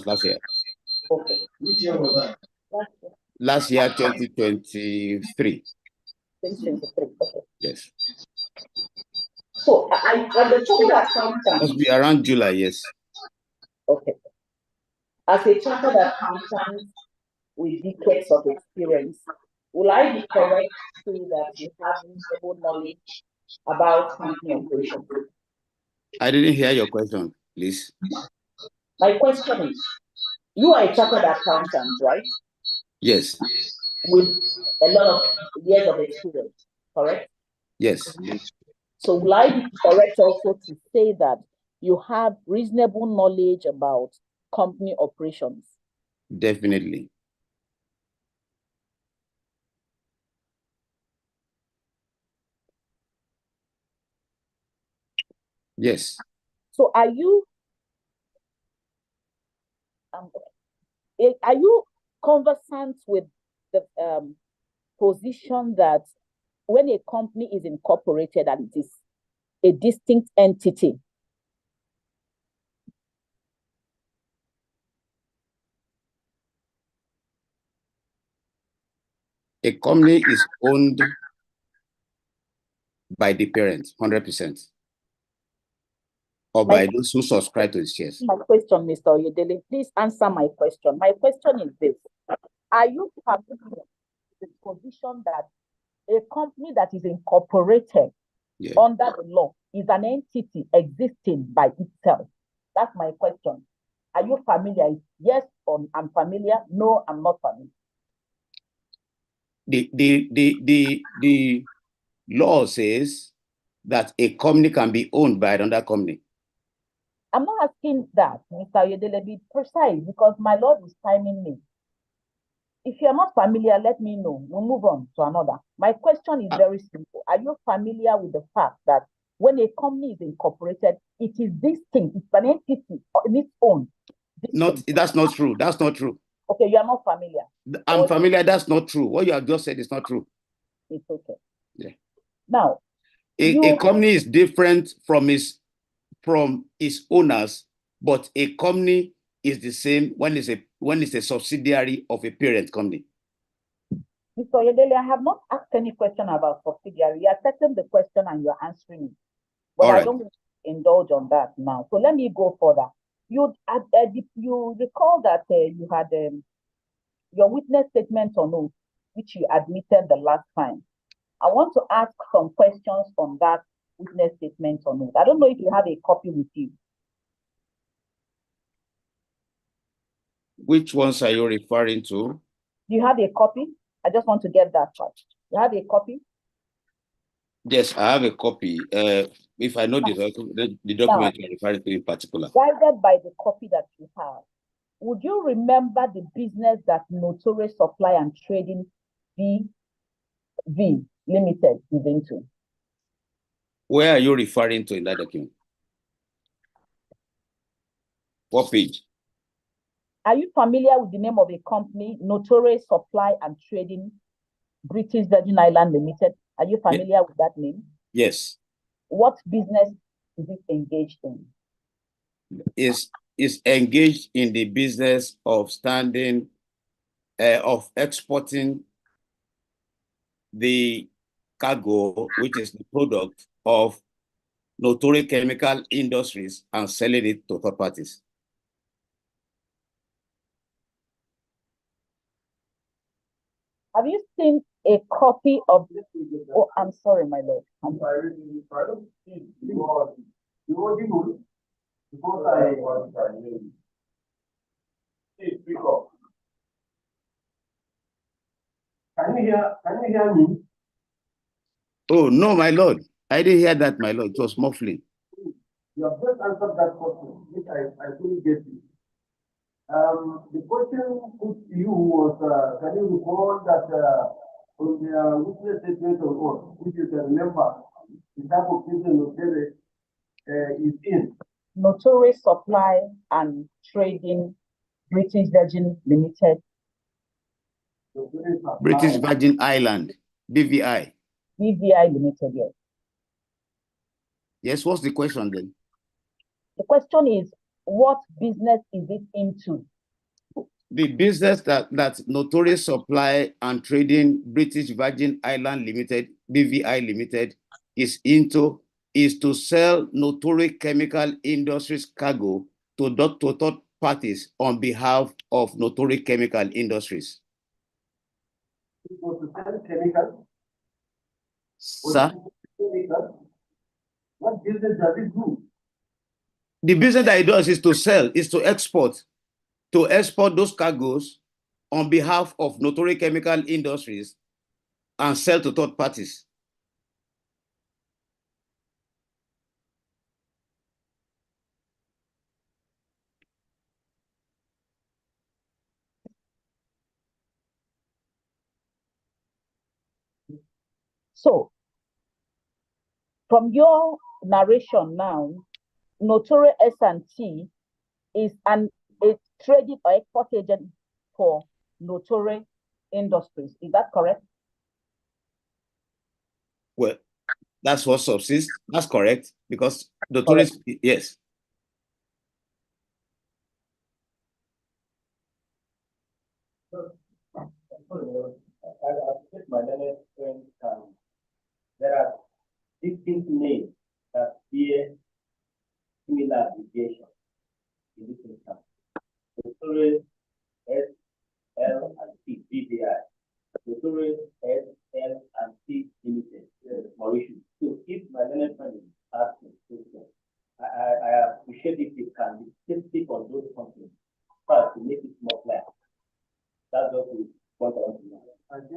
last year. Okay. Which year was that? Last year, 2023. 2023. Okay. Yes. So I the chartered accountant. Must be around July, yes. Okay. As a chartered accountant with decades of experience, will I be correct to say that you have reasonable knowledge about company operations? I didn't hear your question, please. My question is, you are a chartered accountant, right? Yes. With a lot of years of experience, correct? Yes. So will I be correct also to say that you have reasonable knowledge about company operations? Definitely. Yes. So are you conversant with the position that when a company is incorporated and it is a distinct entity, a company is owned by the parent, 100%, or by those who subscribe to the shares. My question, Mr. Oyedele, please answer my question. My question is this: are you familiar with the position that a company that is incorporated under the law is an entity existing by itself? That's my question. Are you familiar? Yes, or I'm familiar. No, I'm not familiar. The law says that a company can be owned by another company. I'm not asking that, Mr. Oyedele, be precise, because my Lord is timing me. If you're not familiar, let me know. We'll move on to another. My question is very simple. Are you familiar with the fact that when a company is incorporated, it is distinct, it's an entity in its own? That's not true. That's not true. Okay, you are not familiar. I'm familiar. That's not true. What you have just said is not true. It's okay. Yeah. Now, a company is different from its owners, but a company is the same when it's a subsidiary of a parent company. Mr. Oyedele, I have not asked any question about subsidiary. You are setting the question and you're answering it. But I don't indulge on that now. So let me go further. You recall that you had your witness statement on oath, which you admitted the last time. I want to ask some questions on that witness statement on oath. I don't know if you have a copy with you. Which ones are you referring to? Do you have a copy? I just want to get that part. You have a copy? Yes, I have a copy. If I know the document you're referring to in particular. Guided by the copy that you have, would you remember the business that Notorious Supply and Trading V Limited is into? Where are you referring to in that document? What page? Are you familiar with the name of a company, Notorious Supply and Trading British Virgin Island Limited? Are you familiar with that name? Yes. What business is it engaged in? Is engaged in the business of exporting the cargo, which is the product of Notorious Chemical Industries, and selling it to third parties. Have you seen a copy of this? Oh, I'm sorry, my lord. Can you hear me? Oh, no, my lord. I didn't hear that, my lord. It was muffling. You have just answered that question, which I couldn't get you. The question put to you was, can you recall that on the witness statement of God, which you can remember, the type of business Notorious is in? Notorious Supply and Trading British Virgin Limited. British Virgin Island, BVI. BVI Limited, yes. Yes, what's the question then? The question is, what business is it into? The business that Notorious Supply and Trading British Virgin Island Limited, BVI Limited, is into is to sell Notorious Chemical Industries cargo to third parties on behalf of Notorious Chemical Industries. It was to sell chemicals. Sir? What business does it do? The business that it does is to sell, is to export those cargoes on behalf of Notorious Chemical Industries and sell to third parties. So, from your narration now, Notorious S&T is a trading or export agent for Notorious Industries. Is that correct? Well, that's what subsists. That's correct, because Notorious, yes. There are distinct names that bear similar application in this instance. Notorious S, L, and T, BVI. Notorious S, L, and T Limited, Mauritius. So if my learned friend is asking questions, I appreciate if it can be specific on those companies to make it more clear. That's what we want to know. I think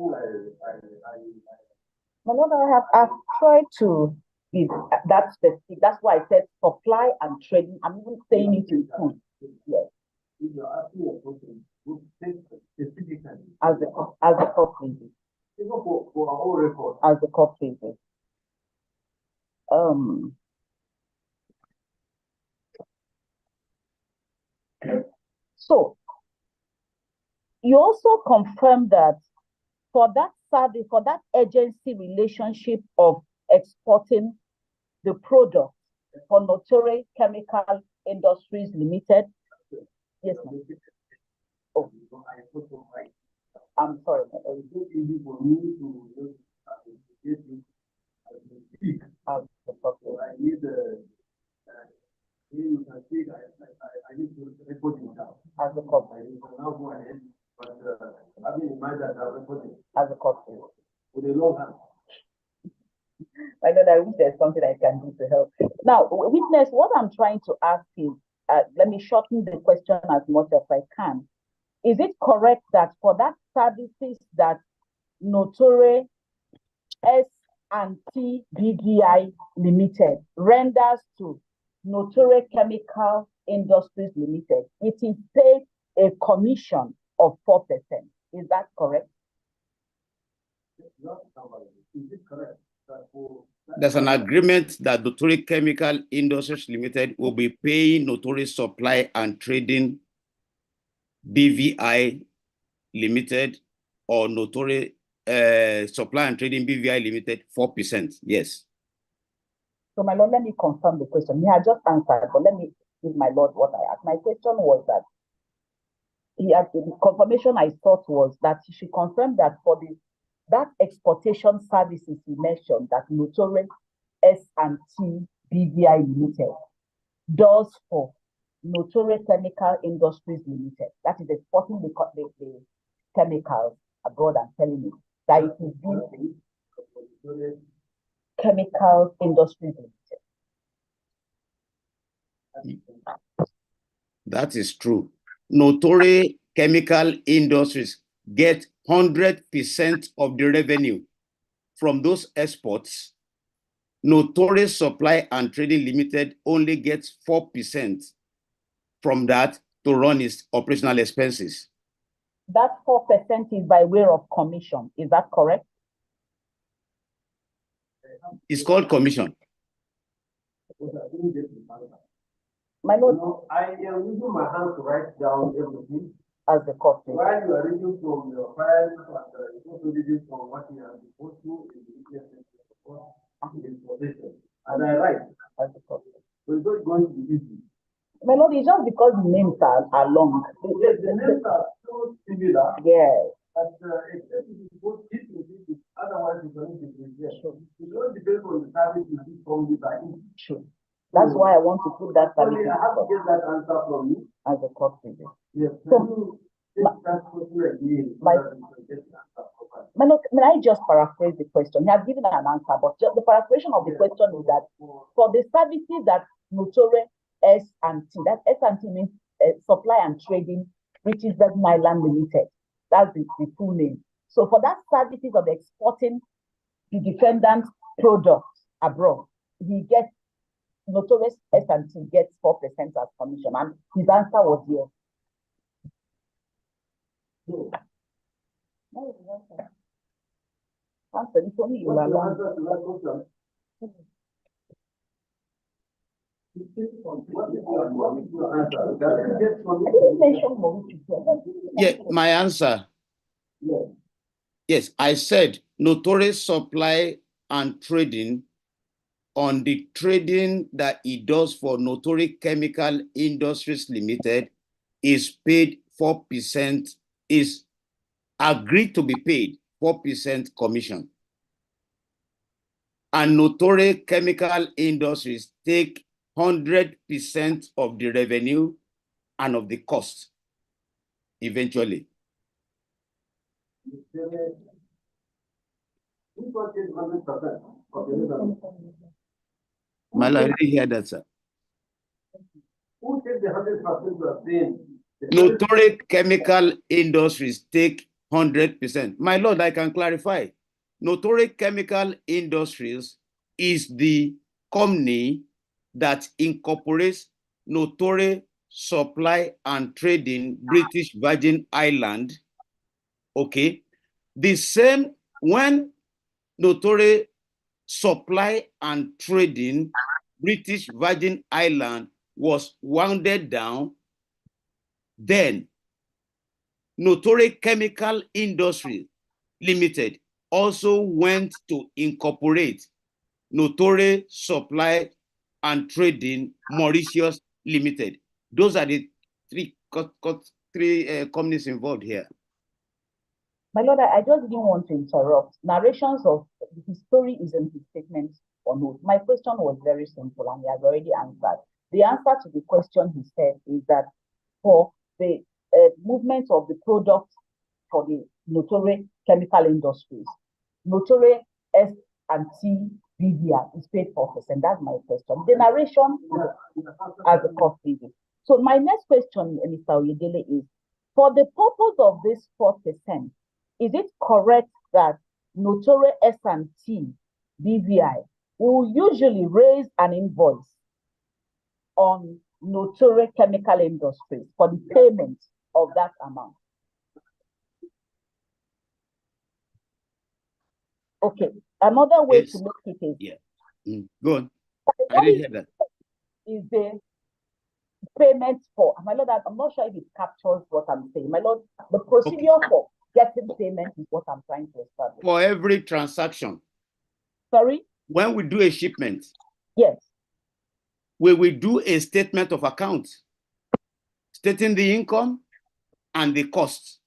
My Lord, I've tried to be that specific. That's why I said supply and trading. I'm even saying it in full. Yes. If you're asking a question, specifically As the court pleases. Even for our own record. As the court pleases. So you also confirm that for that service, for that agency relationship of exporting the product for Notorious Chemical Industries Limited. Yes, ma'am. Oh, I'm sorry. It's so easy for me to get you speak. So I need you can speak. I need to record you down. As a copy. You can now go ahead, but having in mind that I'm recording. As a copy. With a long hand. I know that I wish there's something I can do to help. Now, witness, what I'm trying to ask is, let me shorten the question as much as I can. Is it correct that for that services that Notorious S&T BVI Limited renders to Notorious Chemical Industries Limited, it is paid a commission of 4%? Is that correct? Is it correct? There's an agreement that Notorious Chemical Industries Limited will be paying Notorious Supply and Trading BVI Limited or Notorious Supply and Trading BVI Limited 4%. Yes. So, my Lord, let me confirm the question. He had just answered, but let me give my Lord what I asked. My question was that the confirmation I thought was that he should confirm that for that exportation services he mentioned that Notorious S&T BVI Limited does for Notorious Chemical Industries Limited. That is exporting the chemicals abroad and selling it. That it is being Chemical Industries Limited. That is true. Notorious Chemical Industries get 100% of the revenue from those exports. Notorious Supply and Trading Limited only gets 4% from that to run its operational expenses. That 4% is by way of commission. Is that correct? It's called commission. My Lord, I am using my hand to write down everything. As the court. While you are reading from your files and also reading from what you are supposed to in the position. And I write. As the court. So it's not going to be easy. My lord, it's just because the names are long. Yes, the names are so similar. Yes. But except if you go deep into it, otherwise it's going to be there. Sure. It all depends on the service you do from the side. Sure. That's why I want to put that service. I have to get that answer from you. As a court figure. Yes. So, that question again. May I just paraphrase the question? He has given an answer, but just the paraphrase of the question is that for the services that Notore S&T, that S&T means Supply and Trading British Virgin Island Limited. That's the full name. So for that services of exporting the defendant's products abroad, he gets Notore S&T gets 4% as commission, and his answer was yes. No, answer. It's only you are long. Yeah, my answer. Yes, I said Notorious Supply and Trading, on the trading that he does for Notorious Chemical Industries Limited, is paid 4%, is agreed to be paid 4% commission. And Notorious Chemical Industries take 100% of the revenue and of the cost eventually. Mala, I didn't hear that, sir. Who takes the 100% you are saying? Notorious Chemical Industries take 100%. My lord, I can clarify. Notorious Chemical Industries is the company that incorporates Notorious Supply and Trading British Virgin Island. Okay. The same when Notorious Supply and Trading British Virgin Island was wounded down, then Notorious Chemical Industries Limited also went to incorporate Notorious Supply and Trading Mauritius Limited. Those are the three companies involved here. My lord, I just didn't want to interrupt. Narrations of his story is in his statement or note. My question was very simple and he has already answered. The answer to the question he said is that for the movement of the products for the Notorious Chemical Industries, Notorious S&T BVI is paid 4%. That's my question. The narration as a cost figure. So my next question, Mr. Oyedele, is for the purpose of this 4%, is it correct that Notorious S&T BVI will usually raise an invoice on Notorious Chemical Industries for the payment of that amount? Okay, another way to make it is go on. I didn't hear that. Is the payment for, my lord, I'm not sure if it captures what I'm saying. My lord, the procedure for getting payment is what I'm trying to establish. For every transaction. Sorry? When we do a shipment. Yes. We will do a statement of account stating the income and the costs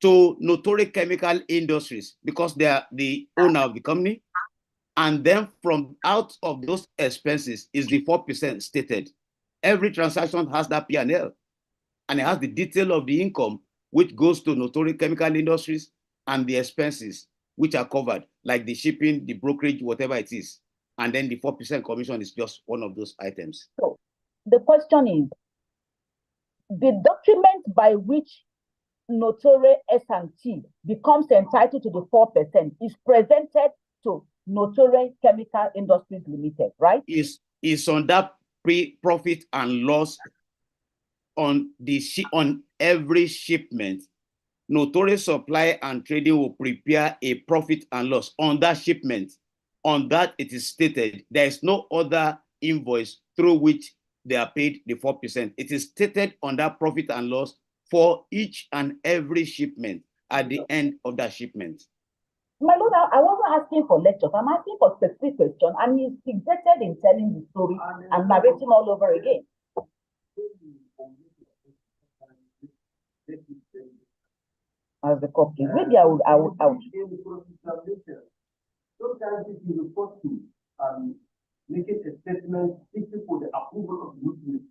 to Notorious Chemical Industries because they are the owner of the company. And then from out of those expenses is the 4% stated. Every transaction has that P&L and it has the detail of the income which goes to Notorious Chemical Industries and the expenses which are covered, like the shipping, the brokerage, whatever it is. And then the 4% commission is just one of those items. So the question is, the document by which Notorious S&T becomes entitled to the 4% is presented to Notorious Chemical Industries Limited, right? Is on that profit and loss on every shipment. Notorious Supply and Trading will prepare a profit and loss on that shipment. On that, it is stated there is no other invoice through which they are paid the 4%. It is stated on that profit and loss for each and every shipment at the end of that shipment. My lord, I wasn't asking for lectures. I'm asking for specific question, and he's fixated in telling the story and narrating all over again. As the copy. Maybe I would. Sometimes if you report to making a statement seeking for the approval of the witness,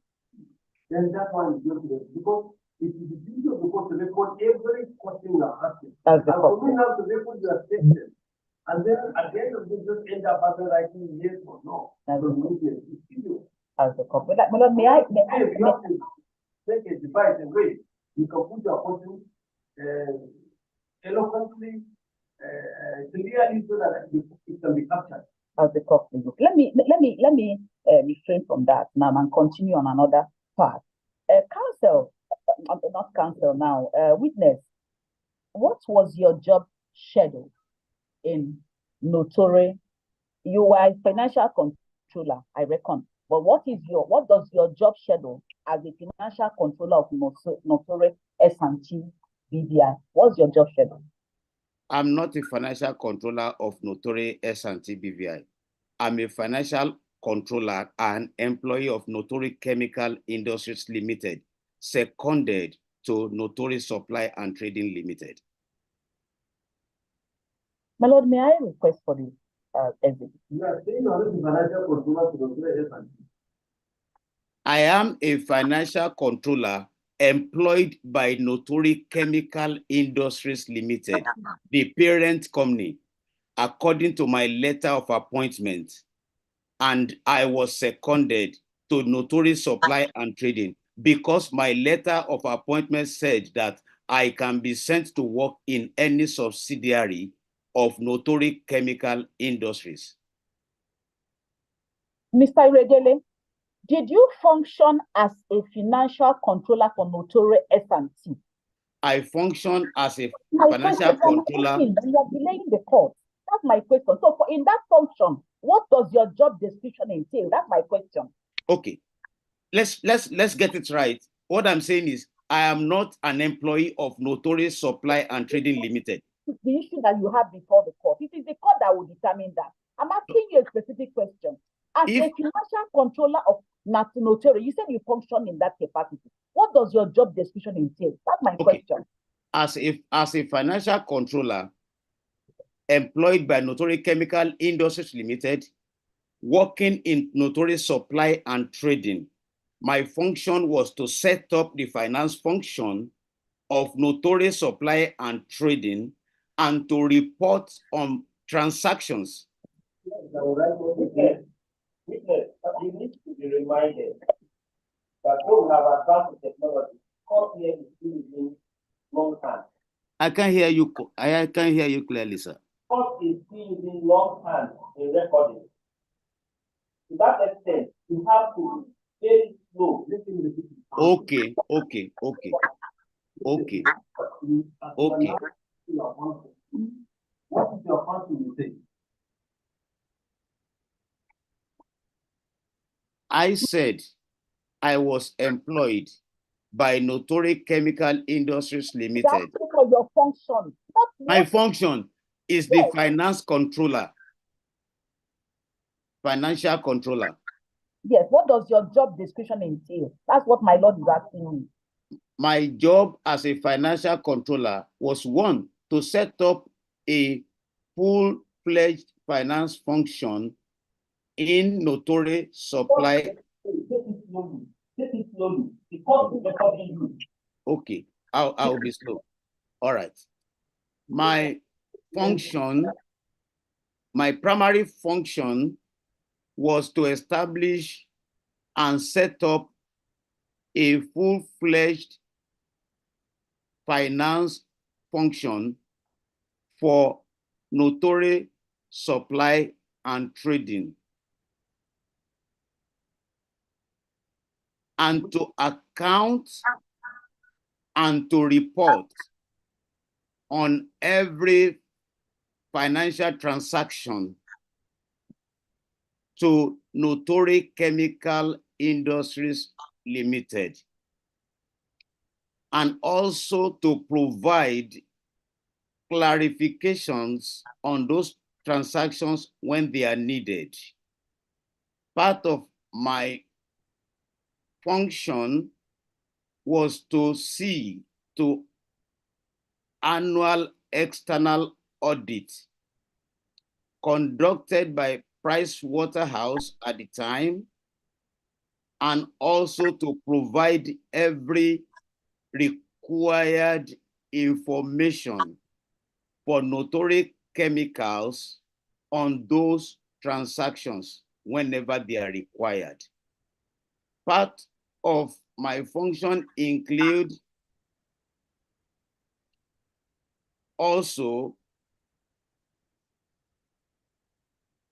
then that one is going to be, because it is the duty of the court to record every question you are asking. As the and copy. for me now to record your statement, and then at the end of this, just end up after writing yes or no. As So the you need to continue. As the copy. Like, my Lord, may I? If you have to take a device and wait, you can put your question eloquently, clearly, so that it can be captured. As the copy. Let me refrain from that now and continue on another part. Counsel, not counsel now. Witness, what was your job schedule in Notore? You were a financial controller, I reckon. But what does your job schedule as a financial controller of Notore S&T BVI? What's your job schedule? I'm not a financial controller of Notore S&T BVI. I'm a financial controller and employee of Notore Chemical Industries Limited, seconded to Notore Supply and Trading Limited. My Lord, may I request for the exit? You are saying you are not a financial controller to Notore S&T. I am a financial controller employed by Notore Chemical Industries Limited, the parent company, according to my letter of appointment, and I was seconded to Notore Supply and Trading because my letter of appointment said that I can be sent to work in any subsidiary of Notore Chemical Industries. Mr. Iredele, did you function as a financial controller for Notore S&T? I function as a My financial controller. You are delaying the court. That's my question. So in that function, what does your job description entail? That's my question. Okay, let's get it right. What I'm saying is I am not an employee of Notore Supply and Trading Limited. The issue that you have before the court. It is the court that will determine that. I'm asking you a specific question. As a financial controller of Notore, you said you function in that capacity. What does your job description entail? That's my question. As a financial controller employed by Notore Chemical Industries Limited, working in Notore Supply and Trading, my function was to set up the finance function of Notore Supply and Trading and to report on transactions. You need to be reminded that though we have advanced technology, court here is still in long hand. I can't hear you. I can't hear you clearly, sir. Court is still using long hand in recording. To that extent, you have to be very slow. Okay. What is your function say? I said I was employed by Notore Chemical Industries Limited. That's for your function. My function is the finance controller, financial controller. Yes, what does your job description entail? That's what my Lord is asking me. My job as a financial controller was one, to set up a full-fledged finance function in Notore Supply. Take it slowly. Because it's recording you. Okay, I'll be slow. All right. My function, my primary function was to establish and set up a full-fledged finance function for Notore Supply and Trading, and to account and to report on every financial transaction to Notore Chemical Industries Limited, and also to provide clarifications on those transactions when they are needed. Part of my function was to see to annual external audit conducted by Pricewaterhouse at the time, and also to provide every required information for Notori Chemicals on those transactions whenever they are required. Part of my function include also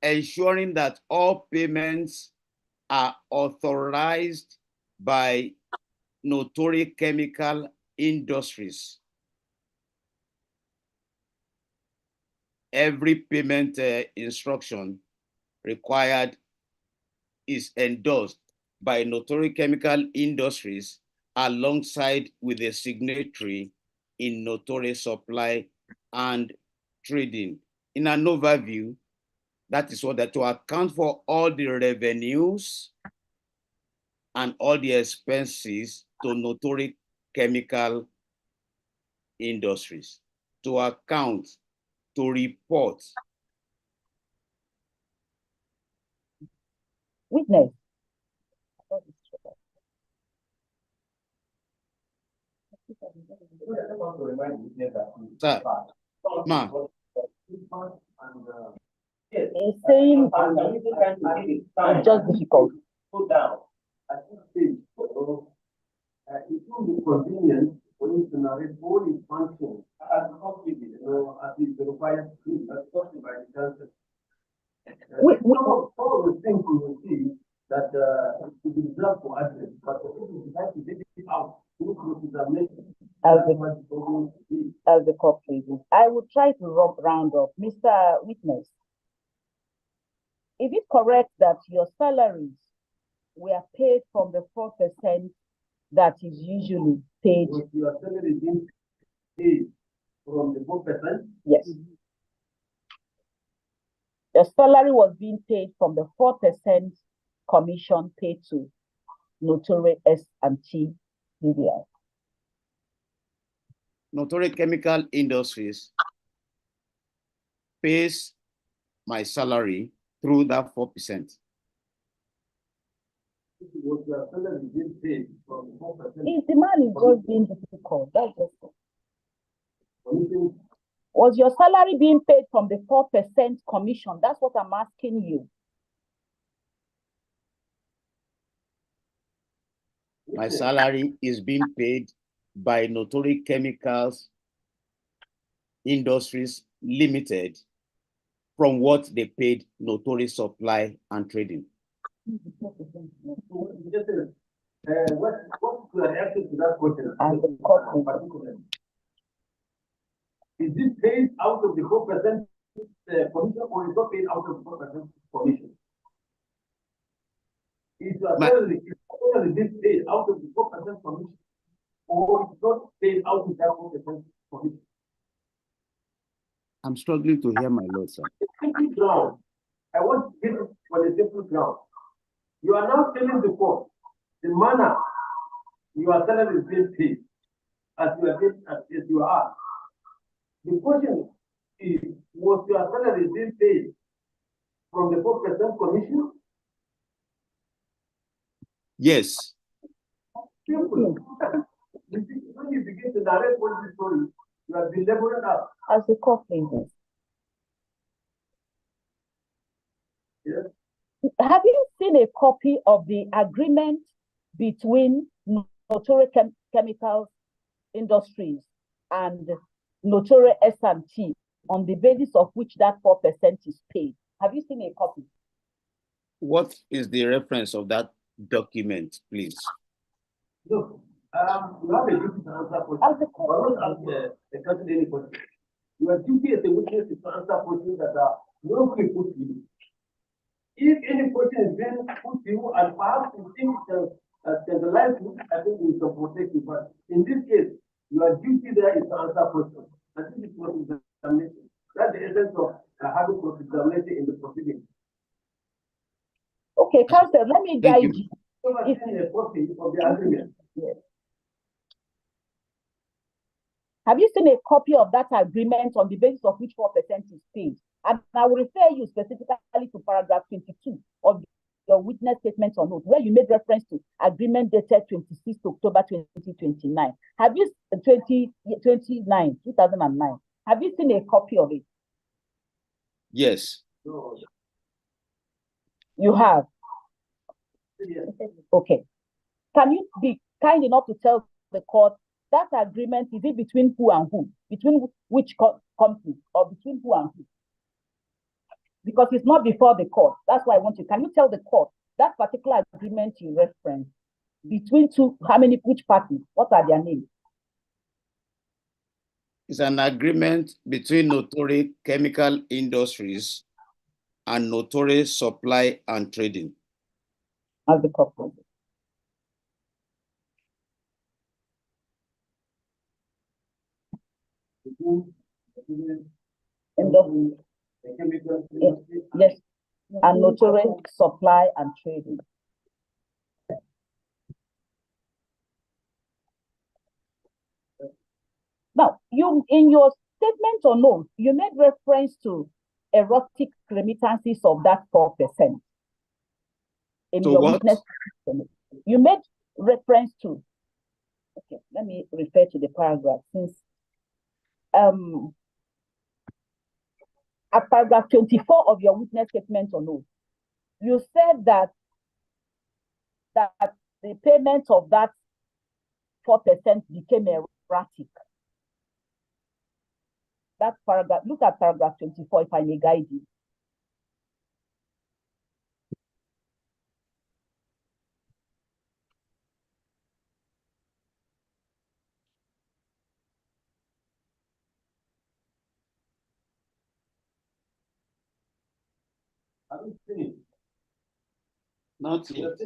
ensuring that all payments are authorized by Notori Chemical Industries. Every payment instruction required is endorsed by Notori Chemical Industries alongside with a signatory in Notori Supply and Trading. In an overview, that is what that to account for all the revenues and all the expenses to Notori Chemical Industries, to account, to report. Witness. Sir, ma. He's saying it's just difficult. Put down. At this stage, it will be convenient for you to narrate all its functions as is required as possible by the council. Some of the things you will see that it is reserved for address, but if you decide to take it out, as the court pleases. I will try to round up. Mr. Witness, is it correct that your salaries were paid from the 4% that is usually paid? Was your salary being paid from the 4%? Yes. Your salary was being paid from the 4% commission paid to Notori S&T BVI. Notori Chemical Industries pays my salary through that 4%. Was your salary being paid from 4%? If the man is just being difficult, that's just it. Was your salary being paid from the 4% commission? That's what I'm asking you. My salary is being paid by Notori Chemicals Industries Limited from what they paid Notori Supply and Trading. What could I answer to that question? Is it paid out of the 4% commission, or is not paid out of the 4% commission? Is your salary paid out of the 4% commission, or it's not paid out of that 4% commission? I'm struggling to hear my lord, sir. Simple ground. I want to give it for the simple ground. You are now telling the court the manner your salary is being paid as you are. The question is, was your salary being paid from the 4% commission? Yes. Simple. When you begin to narrate all this story, you have been laboring up. As the court pleases. Yes. Have you seen a copy of the agreement between Notori Chemicals Industries and Notori S&T on the basis of which that 4% is paid? Have you seen a copy? What is the reference of that document, please? Look, you have a duty to answer questions. The country any question. Your duty as a witness is to answer questions that are lawfully put to you. If any question is being put to you and perhaps you think scandalize you, I think we can protect you. But in this case, your duty there is to answer questions. And this is cross-examination. That's the essence of having cross-examination in the proceedings. Okay, Counsel, let me guide you. If a copy of the agreement. Yes. Have you seen a copy of that agreement on the basis of which 4% is paid? And I will refer you specifically to paragraph 22 of your witness statement or note, where you made reference to agreement dated 26 October 2009. Have you 2009? Have you seen a copy of it? Yes. You have? Yes. Okay. Can you be kind enough to tell the court that agreement, is it between who and who? Between which company, or between who and who? Because it's not before the court. That's why I want you. Can you tell the court that particular agreement you referenced between which parties? What are their names? It's an agreement between Notori Chemical Industries and Notori Supply and Trading. As the corporate. Yes, and Notori Supply and Trading. Now, you in your statement or note, you made reference to erotic remittances of that 4%. In your witness statement, you made reference to. Okay, let me refer to the paragraph since at paragraph 24 of your witness statement or note, you said that the payment of that 4% became erratic. That paragraph, look at paragraph 24 if I may guide you. Have you seen it? Not yet.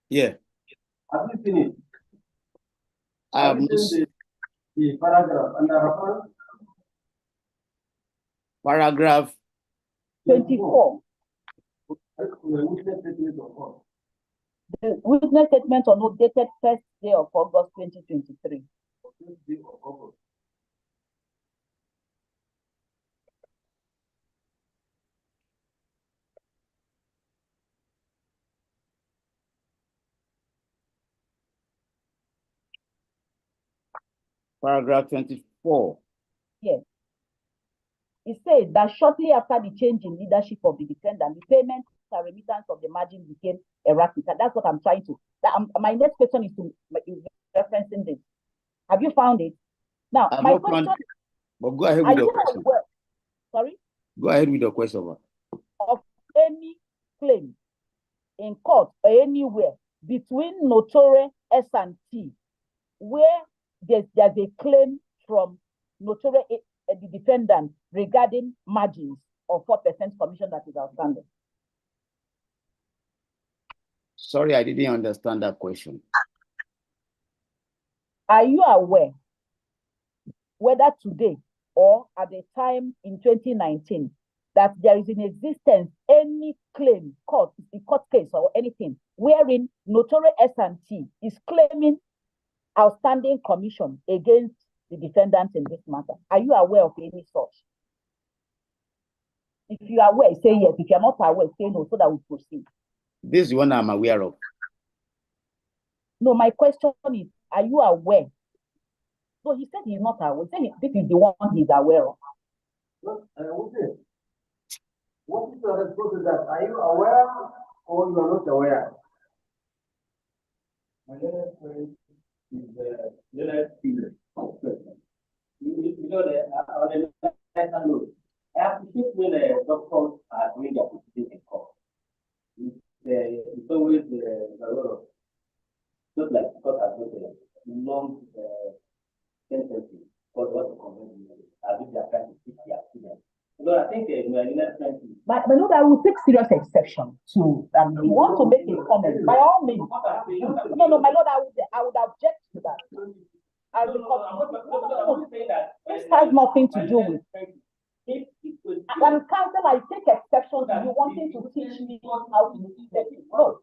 Yeah. Have you seen it? I have not seen the paragraph under reference. Paragraph 24. The witness statement of court. The witness statement or note dated 1st day of August 2023. Paragraph 24. Yes. It says that shortly after the change in leadership of the defendant, the payment and remittance of the margin became erratic. And that's what I'm trying to. My next question is referencing this. Have you found it? Now, my question. But go ahead with your question. Sorry? Go ahead with your question. Of any claim in court or anywhere between Notori S&T, where there's a claim from Notori, the defendant, regarding margins of 4% commission that is outstanding. Sorry, I didn't understand that question. Are you aware whether today or at the time in 2019 that there is in existence any claim, court case or anything, wherein Notori S&T is claiming outstanding commission against the defendant in this matter? Are you aware of any such? If you are aware, say yes. If you are not aware, say no, so that we proceed. This is one I'm aware of. No, my question is, are you aware? So he said he's not aware. He said this is the one he's aware of. What is the response to that? Are you aware or you are not aware? My friend is you know that on the left-hand road, I appreciate when doctors are doing their position in court. It's always a lot of, just like because I've got a long sentences for what to convey as if they are trying to fix the accident. So I think my next friend is My Lord, I will take serious exception to you want to make a comment, by all means. No, my Lord, I would object to that. This has nothing to do with. When counsel, I take exception to you wanting to teach me how to do it. No,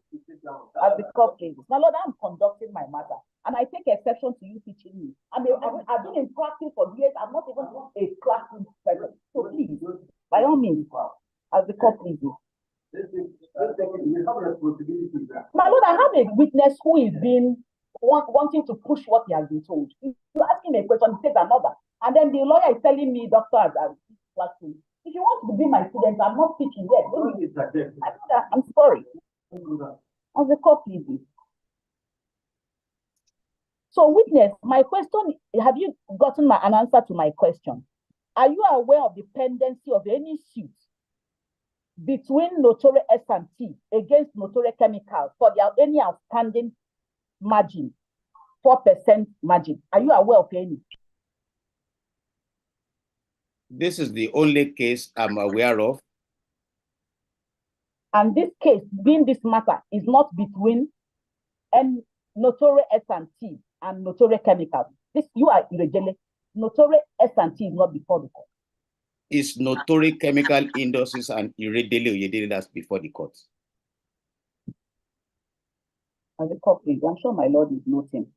as the court cases. My Lord, I'm conducting my matter, and I take exception to you teaching me. I've been in practice for years. I'm not even a classroom person. So please, by all means, as the court pleases. My Lord, I have a witness who is being wanting to push what he has been told. You're asking a question, he says another, and then the lawyer is telling me, doctor, classroom. If you want to be my student, I'm not teaching yet. I'm sorry. As the court pleases. So, witness, my question, have you gotten an answer to my question? Are you aware of the pendency of any suit between Notore S&T against Notore Chemicals for any outstanding margin, 4% margin? Are you aware of any? This is the only case I'm aware of. And this case, being this matter, is not between Notore S&T and Notore Chemicals. This, you are irregular. Notore S&T is not before the court. It's Notore Chemical Industries and Oyedele that's before the court. As a court, please, I'm sure my Lord is noting.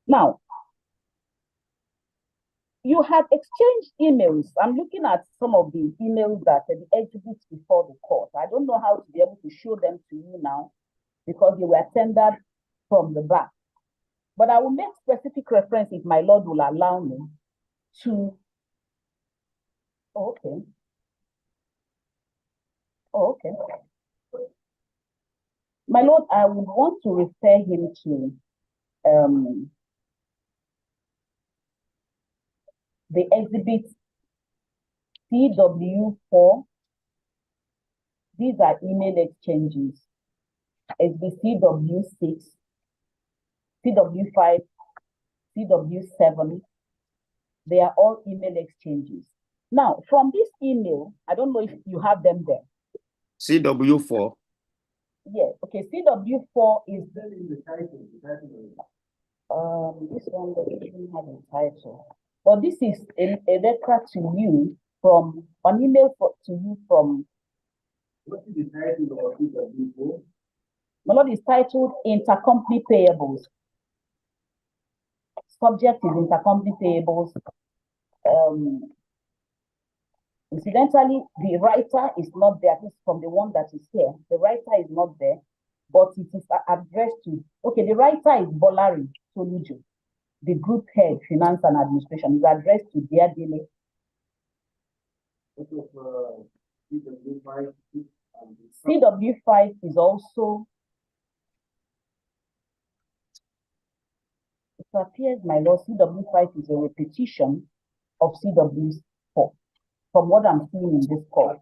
Now, you had exchanged emails. I'm looking at some of the emails that the exhibits before the court. I don't know how to be able to show them to you now because they were tendered from the back. But I will make specific reference, if my Lord will allow me, to... Oh, okay. Oh, okay. My Lord, I would want to refer him to the exhibit CW4. These are email exchanges. Exhibit CW6, CW5, CW7. They are all email exchanges. Now, from this email, I don't know if you have them there. CW4. Yes, okay, CW4 is in the title. This one doesn't have a title. But this is a record to you from an email to you from. What is the title of CW4? My Lord, is titled Intercompany Payables. Subject is Intercompany Payables. Incidentally, the writer is not there. This is from the one that is here. The writer is not there, but it is addressed to, okay, the writer is Bolari Tolujo, the group head, finance and administration, is addressed to their daily. CW5 is also, it appears, my Lord, CW5 is a repetition of CW4. From what I'm seeing in this court,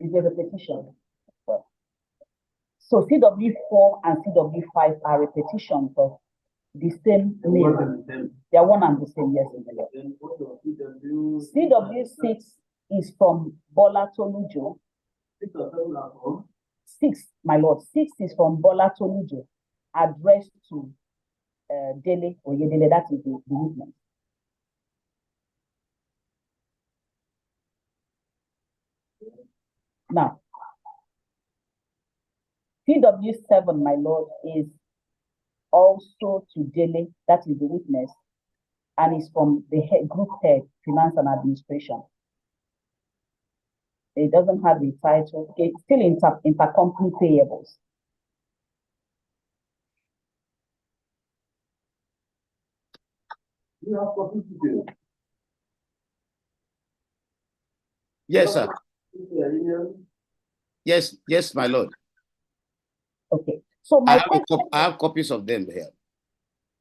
is a repetition. So CW4 and CW5 are repetitions of the same name. They are one and the same, yes. CW6 is from Bola Tolujo. 6, my Lord, 6 is from Bola Tolujo, addressed to Dele Oyedele, that is the witness. Now, CW7, my Lord, is also to Dele, that is the witness, and is from the group head, finance and administration. It doesn't have the title. It's still intercompany payables. You have copies today? Yes, sir. Yes, my Lord. Okay. So my I have copies of them here.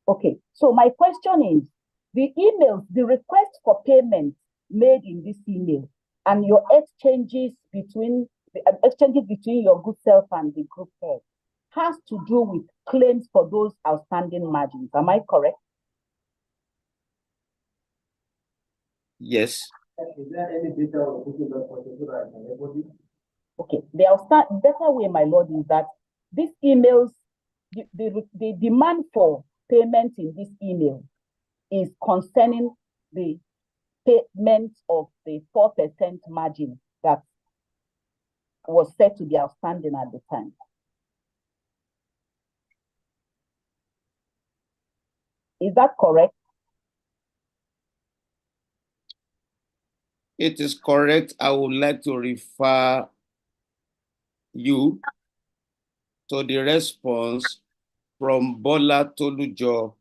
Okay. So my question is, the emails, the request for payment made in this email, and your exchanges between your good self and the group head has to do with claims for those outstanding margins. Am I correct? Yes. Is there any data or putting that question so that I can report it? Okay, the better way, my lord, is that these emails, the demand for payment in this email is concerning the payment of the 4% margin that was said to be outstanding at the time. Is that correct? It is correct. I would like to refer you to the response from Bola Tolujo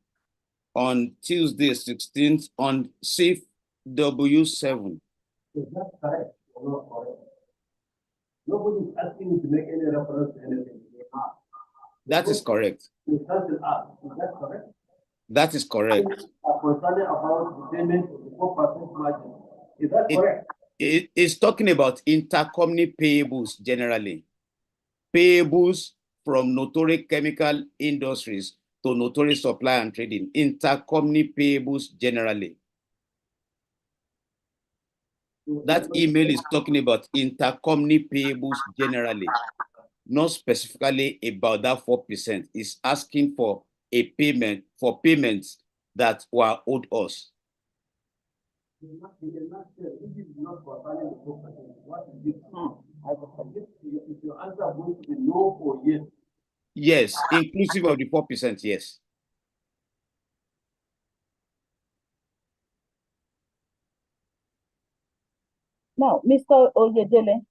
on Tuesday 16th on CFW7. Is that correct or not correct? Nobody is asking you to make any reference to anything. That is correct. You have to ask. Is that correct? That is correct. Concerning about the payment of the 4% margin. Is that correct? It is talking about intercompany payables generally. Payables from Notorious Chemical Industries to Notorious Supply and Trading. Intercompany payables generally. That email is talking about intercompany payables generally, not specifically about that 4%. It's asking for a payment for payments that were owed us. If your answer going to be no or yes? Yes, inclusive of the 4%, yes. Now, Mr. Oyedele.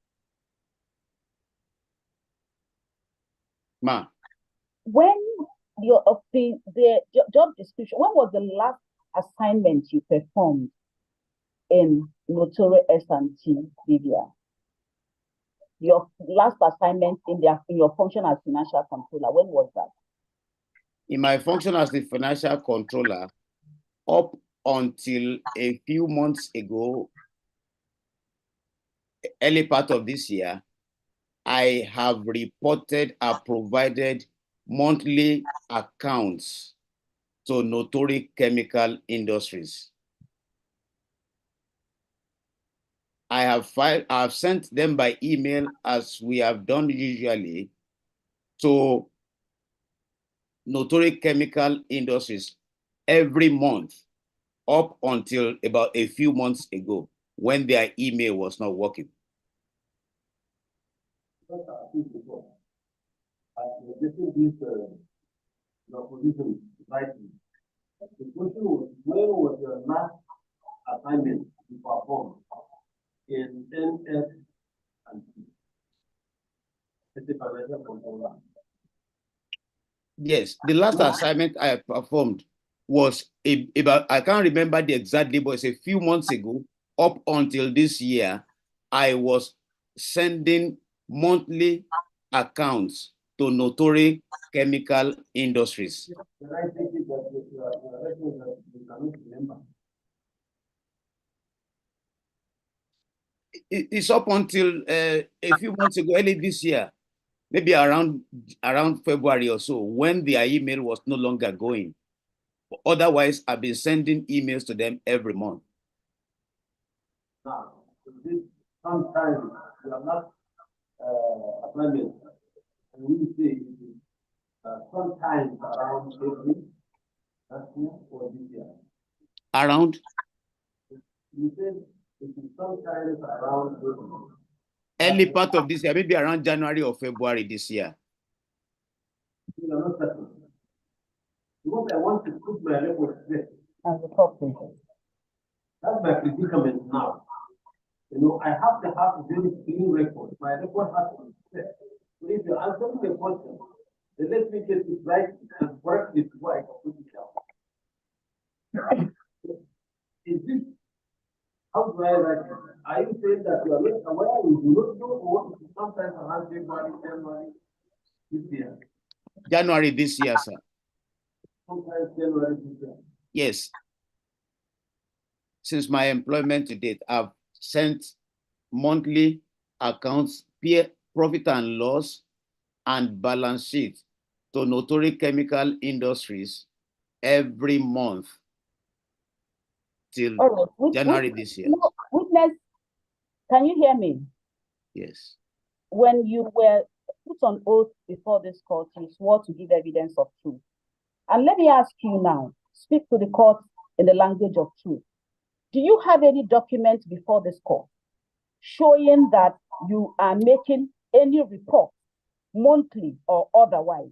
Ma. When the job description, when was the last assignment you performed in Notorious S&T BVI? Your last assignment in your function as financial controller, when was that? In my function as the financial controller, up until a few months ago, early part of this year, I have reported and provided monthly accounts to Notorious Chemical Industries. I have sent them by email, as we have done usually, to Notorious Chemical Industries every month up until about a few months ago when their email was not working. The question was, where was your last assignment you performed in NS and T? Yes, the last assignment I performed was about, I can't remember the exact date, but it's a few months ago. Up until this year, I was sending monthly accounts to Notorious Chemical Industries. Can I take it that you cannot remember? It's up until a few months ago, early this year, maybe around February or so, when their email was no longer going. Otherwise, I've been sending emails to them every month. Now, sometimes you are not assignment, and we say sometimes around every last year or this year. Around? You said it is sometimes around every. Early part of this year, maybe around January or February this year. You are not certain. Because I want to put my record straight. As a topic. That's my predicament now. You know, I have to have a very clean record. My record has to be straight. So if you answer the question, then let me get it right and correct it before I can put it down. Is this, how do I write it? Are you saying that you are not aware, you do not know what is sometimes around February, January this year? January this year, sir. Sometimes January this year. Yes. Since my employment to date, I've sent monthly accounts, profit and loss, and balance sheet to Notorious Chemical Industries every month till January this year. Which witness, can you hear me? Yes. When you were put on oath before this court, you swore to give evidence of truth. And let me ask you now, speak to the court in the language of truth. Do you have any document before this court showing that you are making any report, monthly or otherwise,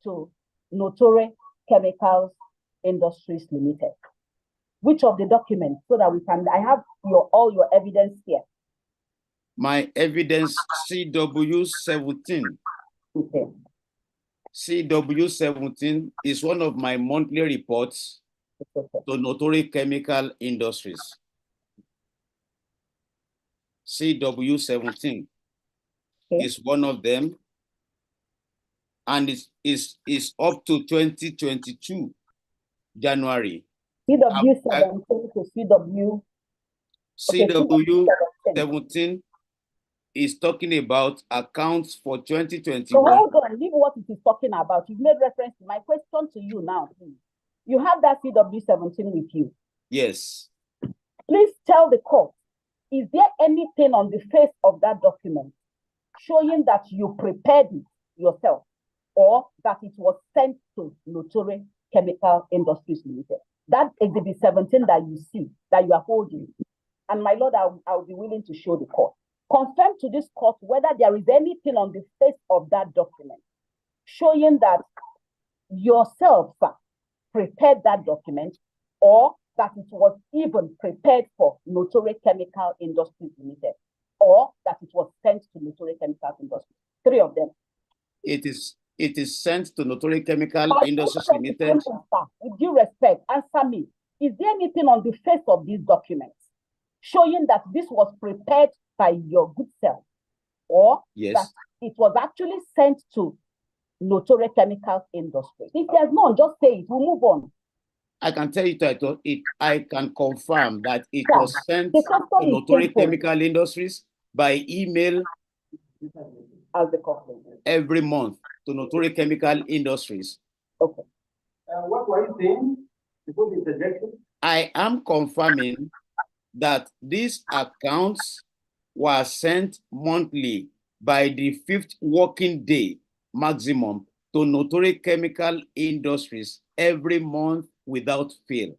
to Notore Chemicals Industries Limited? Which of the documents, so that I have all your evidence here? My evidence, CW 17. Okay. CW 17 is one of my monthly reports to Notore Chemical Industries. CW 17 is one of them, and is up to 2022 January. CW 17 to CW. CW 17 is talking about accounts for 2021. So hold on, leave what it is talking about. You've made reference to my question to you now, please. You have that CW 17 with you? Yes. Please tell the court, is there anything on the face of that document showing that you prepared it yourself, or that it was sent to Notore Chemical Industries Limited? That exhibit 17 that you see, that you are holding. And my lord, I'll be willing to show the court. Confirm to this court whether there is anything on the face of that document showing that yourself prepared that document, or that it was even prepared for Notore Chemical Industries Limited, or that it was sent to Notore Chemical Industries. Three of them. It is sent to Notore Chemical Industries Limited. With due respect, answer me. Is there anything on the face of these documents showing that this was prepared by your good self, or that it was actually sent to Notore Chemical Industries? If there's none, just say it. We'll move on. I can tell you that I can confirm that it was sent to Notore Chemical Industries by email as the complaint every month to Notore Chemical Industries. Okay. What were you saying before the interjection? I am confirming that these accounts were sent monthly by the 5th working day maximum to Notore Chemical Industries every month without fail.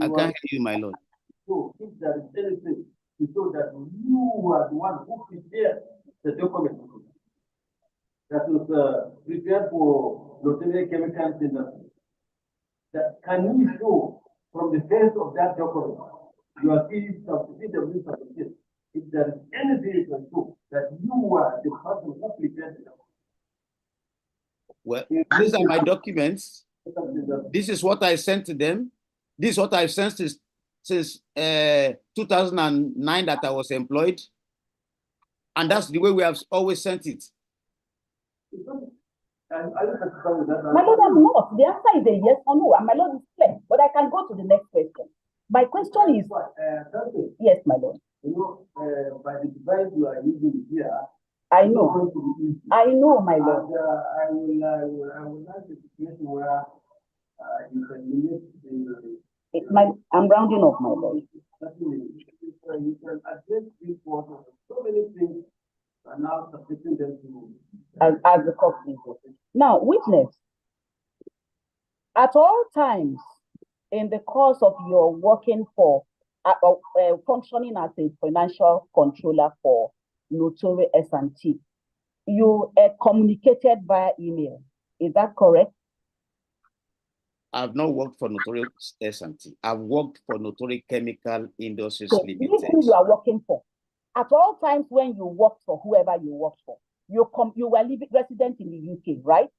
I can't hear you, my lord. So if there is anything to show that you are the one who prepared the document that was prepared for Notore Chemical Industries, that can you show from the face of that document, you are CW 17, if there is anything you can show that you are the person who prepared it? Well, these are my documents. This is what I sent to them. This is what I've sent since 2009 that I was employed. And that's the way we have always sent it. My lord, I'm not. The answer is a yes or no. And my lord is clear. But I can go to the next question. My question is, yes, my lord. You know, by the device you are using here, I know. I know, my lord. And, I will like a situation where you can limit I'm rounding up, my lord. You can address this water. So many things are now subjecting them to as the court is. Now, witness, at all times in the course of your working for functioning as a financial controller for Notore S&T, you communicated via email. Is that correct? I've not worked for Notore S&T. I've worked for Notore Chemical Industries Limited. Who you are working for? At all times when you worked for whoever you worked for, you were resident in the UK, right?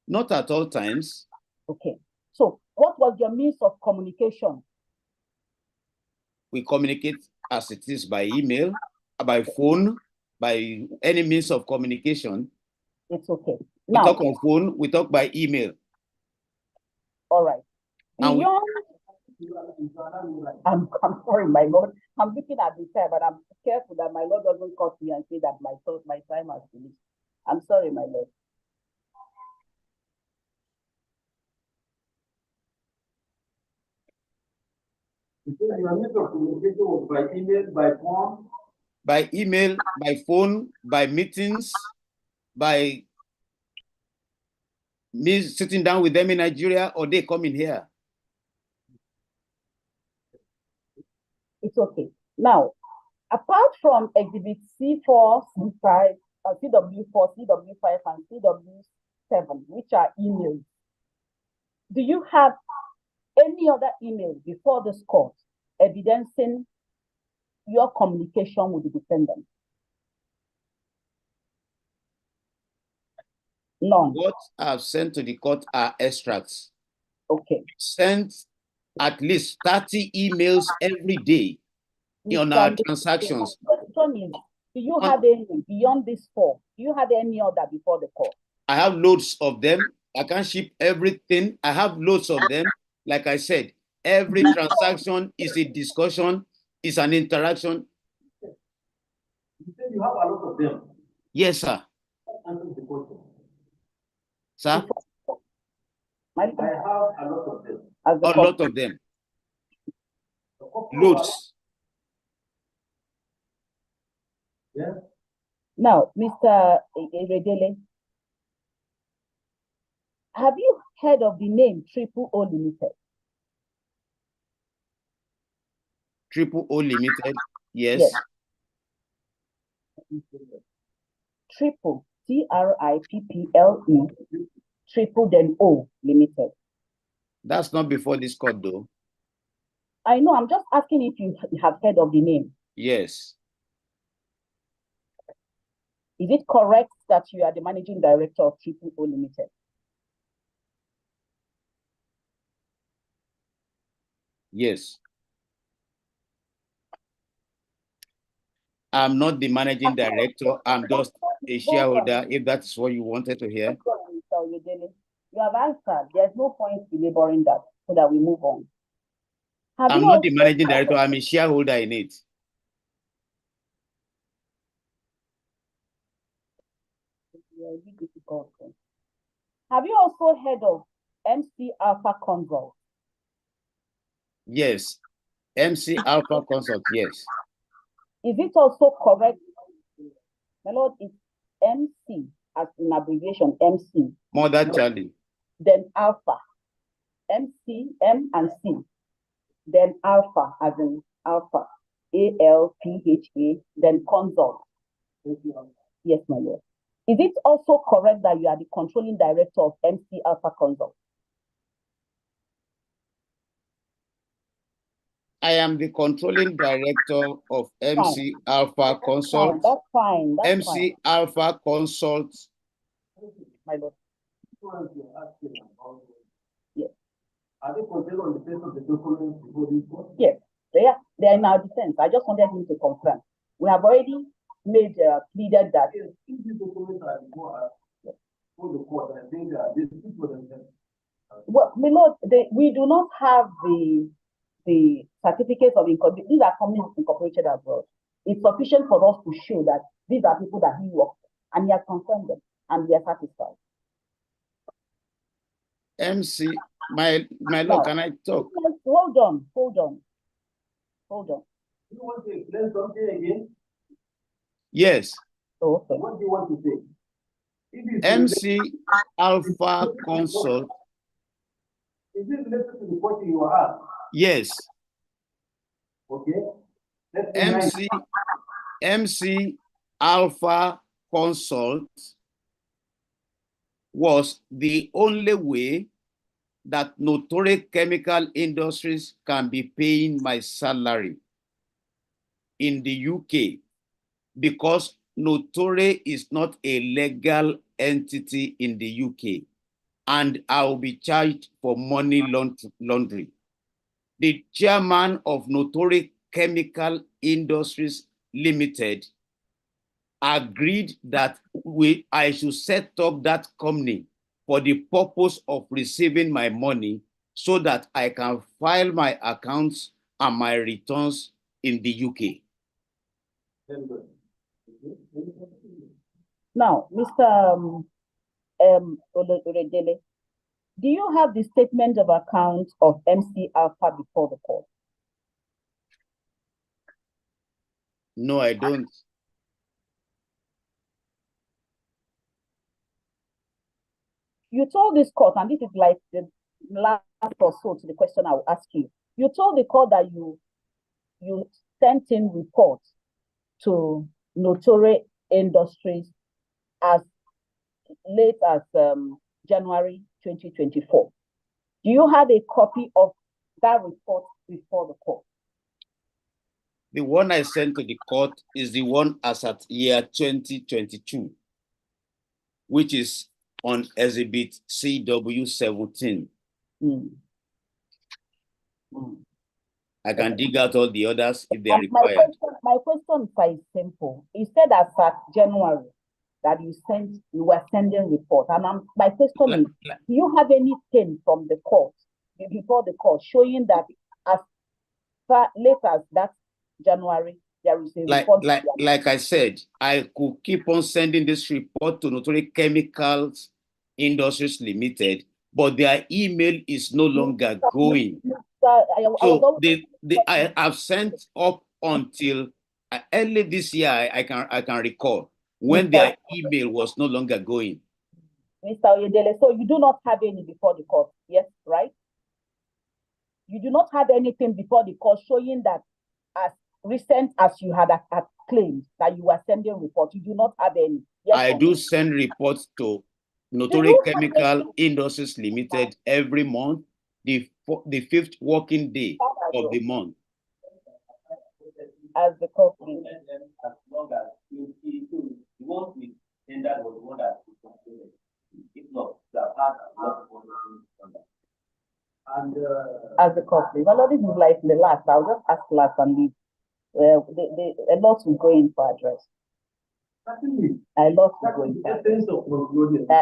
Not at all times. Okay. So what was your means of communication? We communicate as it is by email, by phone, by any means of communication. It's okay. We talk on phone, we talk by email. All right. Beyond, I'm sorry, my lord. I'm looking at the time, but I'm careful that my lord doesn't cut me and say that my time has finished. I'm sorry, my lord. Your means of communication was by email, by phone? By email, by phone, by meetings, by me sitting down with them in Nigeria, or they coming here. It's okay. Now, apart from Exhibit C4, C5, CW4, CW5, and CW7, which are emails, do you have any other email before this court evidencing your communication with the defendant? None. What I've sent to the court are extracts. Okay. Sent at least 30 emails every day on our transactions. The question is, do you have any beyond these 4? Do you have any other before the court? I have loads of them. I can't ship everything. I have loads of them. Like I said, every transaction is a discussion, is an interaction. You said you have a lot of them. Yes, sir. Answer the question. Sir? I have a lot of them. A lot of them. Loads. Yeah. Now, Mr. Eredele, have you heard of the name Triple O Limited? Triple O Limited? Yes. Triple, TRIPPLE, Triple then O Limited. That's not before this court, though. I know, I'm just asking if you have heard of the name. Yes. Is it correct that you are the managing director of Triple O Limited? Yes. I'm not the managing director. I'm just a shareholder, if that's what you wanted to hear. You have answered. There's no point belaboring that, so that we move on. I'm not the managing director. I'm a shareholder in it. Have you also heard of MC Alpha Consult? Yes. MC Alpha Consult, yes. Is it also correct? My lord, it's MC as in abbreviation, MC. Mother Charlie. Then Alpha. MC, M and C. Then Alpha as in Alpha. ALPHA. Then Consult. Yes, my lord. Is it also correct that you are the controlling director of MC Alpha Consult? I am the controlling director of MC Alpha Consult. That's fine. That's MC Alpha Consult. My lord. Yes. Are they contained on the face of the documents before this court? Yes, they are in our defense. I just wanted him to confirm. We have already made pleaded that. If these documents are before the court, I think they speak for themselves. Well, my lord, we do not have the certificates of incorporation. These are companies incorporated abroad. It's sufficient for us to show that these are people that he works with, and he has confirmed them, and we are satisfied. MC, my lord, can I talk? Hold on. You want to explain something again? Yes. Oh, okay. What do you want to say? MC Alpha Consult. Is this related to the question you have? Yes. Okay. MC Alpha Consult was the only way that Notorious Chemical Industries can be paying my salary in the UK, because Notorious is not a legal entity in the UK, and I will be charged for money laundering. The chairman of Notorious Chemical Industries Limited agreed that I should set up that company for the purpose of receiving my money, so that I can file my accounts and my returns in the UK. Now, Mr. Oredele, do you have the statement of account of MC Alpha before the court? No, I don't. You told this court, and this is like the last or so to the question I will ask you. You told the court that you sent in reports to Notore Industries as late as January 2024. Do you have a copy of that report before the court? The one I sent to the court is the one as at year 2022, which is on exhibit CW17. I can dig out all the others if they are required. My question is quite simple. You said as at January that you were sending report. And my question is, do you have anything from the court, before the court, showing that as far late as that January, there is a report? Like I said, I could keep on sending this report to Notore Chemicals Industries Limited, but their email is no longer going. So I have sent up until early this year, I can recall, when their email was no longer going. Mr. Oyedele, so you do not have any before the court, yes, right? You do not have anything before the court showing that as recent as you had claimed that you were sending reports, you do not have any. Yes, I do send reports to Notore Chemical Industries Limited every month, the 5th working day of the month. As the company. As long as you won't be tendered was one that is considered. If not, the part and as the company. Well, this is like the last. I'll just ask last and leave. A lot will go in for address. A lot will go in for address.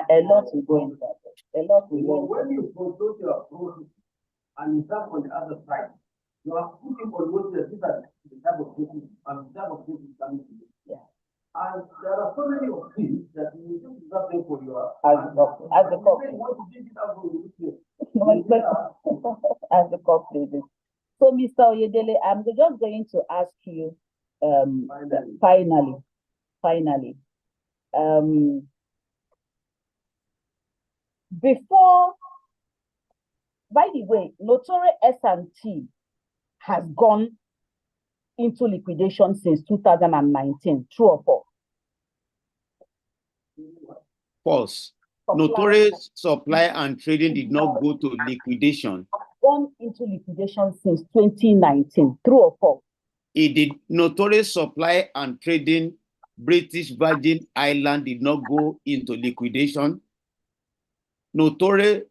A lot will go in for address. A lot will go in. When you control your approach and you start on the other side, you are putting on what the type of business and the type of business coming to you. Yeah. And there are so many of things that you do something for your as the company. As the company. So, Mr. Oyedele, I'm just going to ask you finally. Before, by the way, Notore S&T has gone into liquidation since 2019. True or false? False. Notore Supply and Trading did not go to liquidation. Gone into liquidation since 2019. True or false? It did. Notore Supply and Trading, British Virgin Island, did not go into liquidation. Notore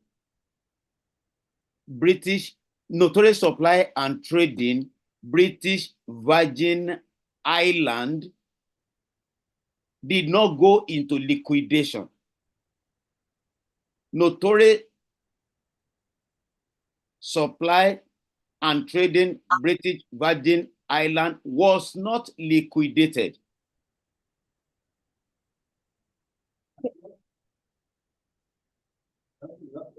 Supply and Trading, British Virgin Island, did not go into liquidation. Notore Supply and Trading, British Virgin Island, was not liquidated.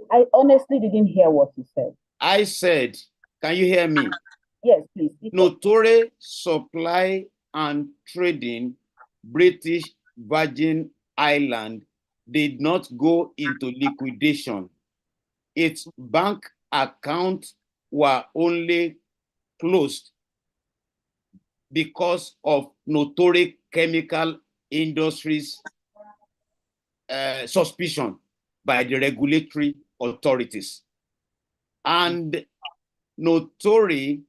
I honestly didn't hear what you said. I said, can you hear me? Yes, please. Notore Supply and Trading, British Virgin Island, did not go into liquidation. Its bank accounts were only closed because of Notore Chemical Industries suspicion by the regulatory authorities. And Notore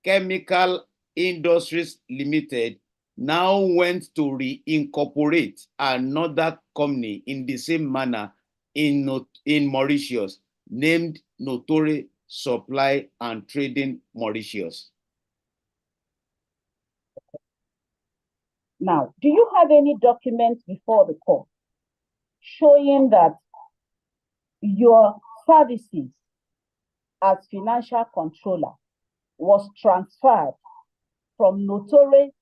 Chemical Industries Limited now went to reincorporate another company in the same manner in Mauritius, named Notore Supply and Trading Mauritius. Now, do you have any documents before the court showing that your services as financial controller was transferred from Notore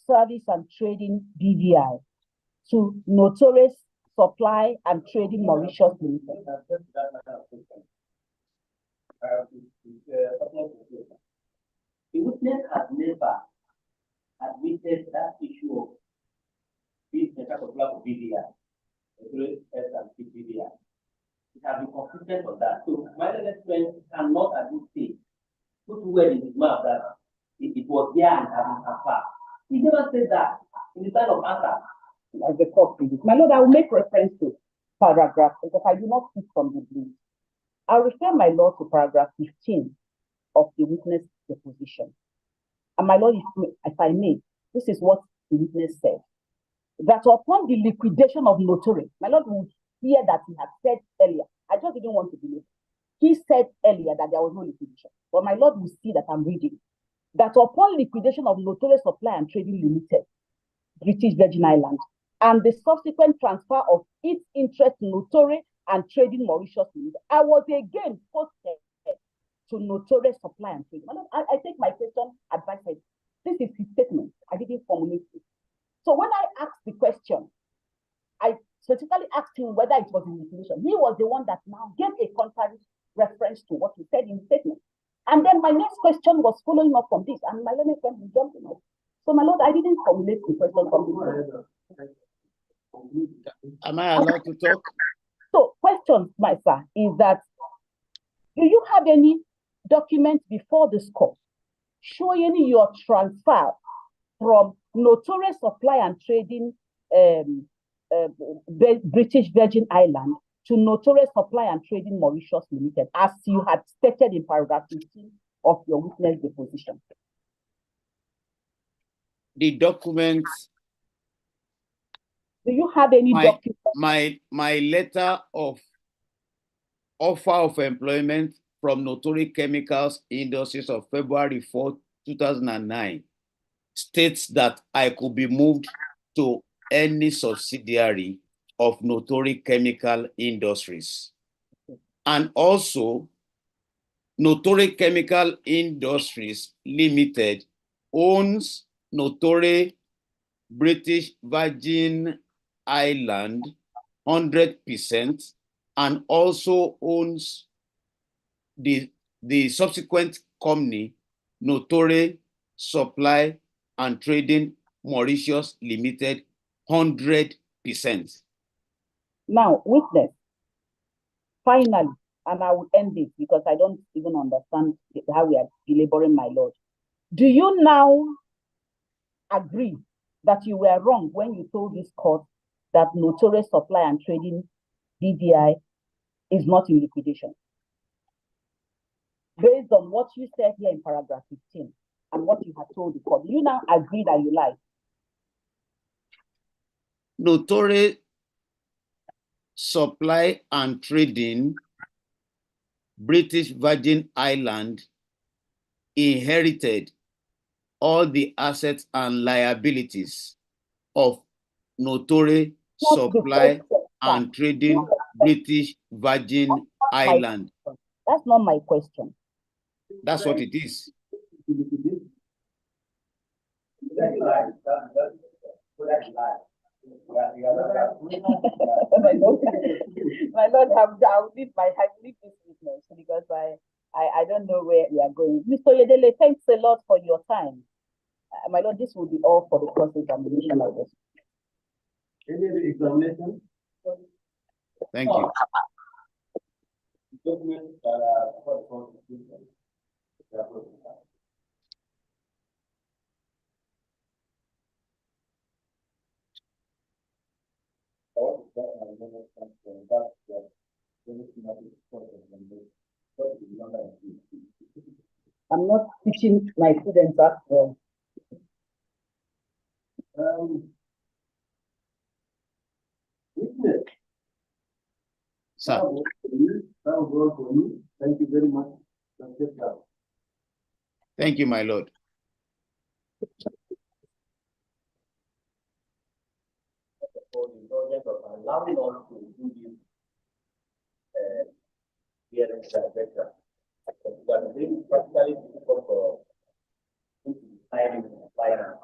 Service and Trading BVI to Notore Supply and Trading Mauritius Limited? The witness has never So my friend cannot at this stage put word in his mouth that it was there and had been transferred. He never said that in the time of answer. As the court previous. My lord, I will make reference to paragraph because I do not speak from the brief. I refer my lord to paragraph 15 of the witness deposition. And my lord, if I may, this is what the witness said. That upon the liquidation of Notore, my lord would hear that he had said earlier. I just didn't want to believe. He said earlier that there was no liquidation. But my lord will see that I'm reading. That upon liquidation of Notore Supply and Trading Limited, British Virgin Islands, and the subsequent transfer of its interest in Notore and Trading Mauritius Limited, I was again posted to Notore Supply and Trading. I take my question advice. This is his statement. I didn't formulate it. So when I asked the question, I specifically asked him whether it was in liquidation. He was the one that now gave a contrary reference to what he said in the statement. And then my next question was following up from this, and my learned friend was jumping up. So, my lord, I didn't formulate the question from the. Am I allowed to talk? So, question, my sir, is that do you have any documents before this court showing your transfer from Notore Supply and Trading British Virgin Island to Notore Supply and Trading Mauritius Limited, as you had stated in paragraph 15 of your witness deposition? The documents. Do you have any documents? My letter of offer of employment from Notore Chemicals Industries of February 4, 2009 states that I could be moved to any subsidiary of Notore Chemical Industries. And also, Notore Chemical Industries Limited owns Notore British Virgin Island 100% and also owns the subsequent company, Notore Supply and Trading Mauritius Limited 100%. Now, witness, finally, and I will end this because I don't even understand how we are belaboring my lord. Do you now agree that you were wrong when you told this court that Notore Supply and Trading BVI is not in liquidation? Based on what you said here in paragraph 15 and what you had told the court, do you now agree that you lied? Notore Supply and Trading British Virgin Island inherited all the assets and liabilities of Notore Supply and Trading British Virgin Island. That's not my question. That's what it is. My lord, I'll leave this witness because I don't know where we are going. Mr. Yedele, thanks a lot for your time. My lord, this will be all for the cross-examination of this. Any examination? Thank you. I'm not teaching my students that well. Witness. Sir. Thank you very much. Thank you, my lord. Allowing us to do this hearing transaction. That is practically difficult for hiring finance.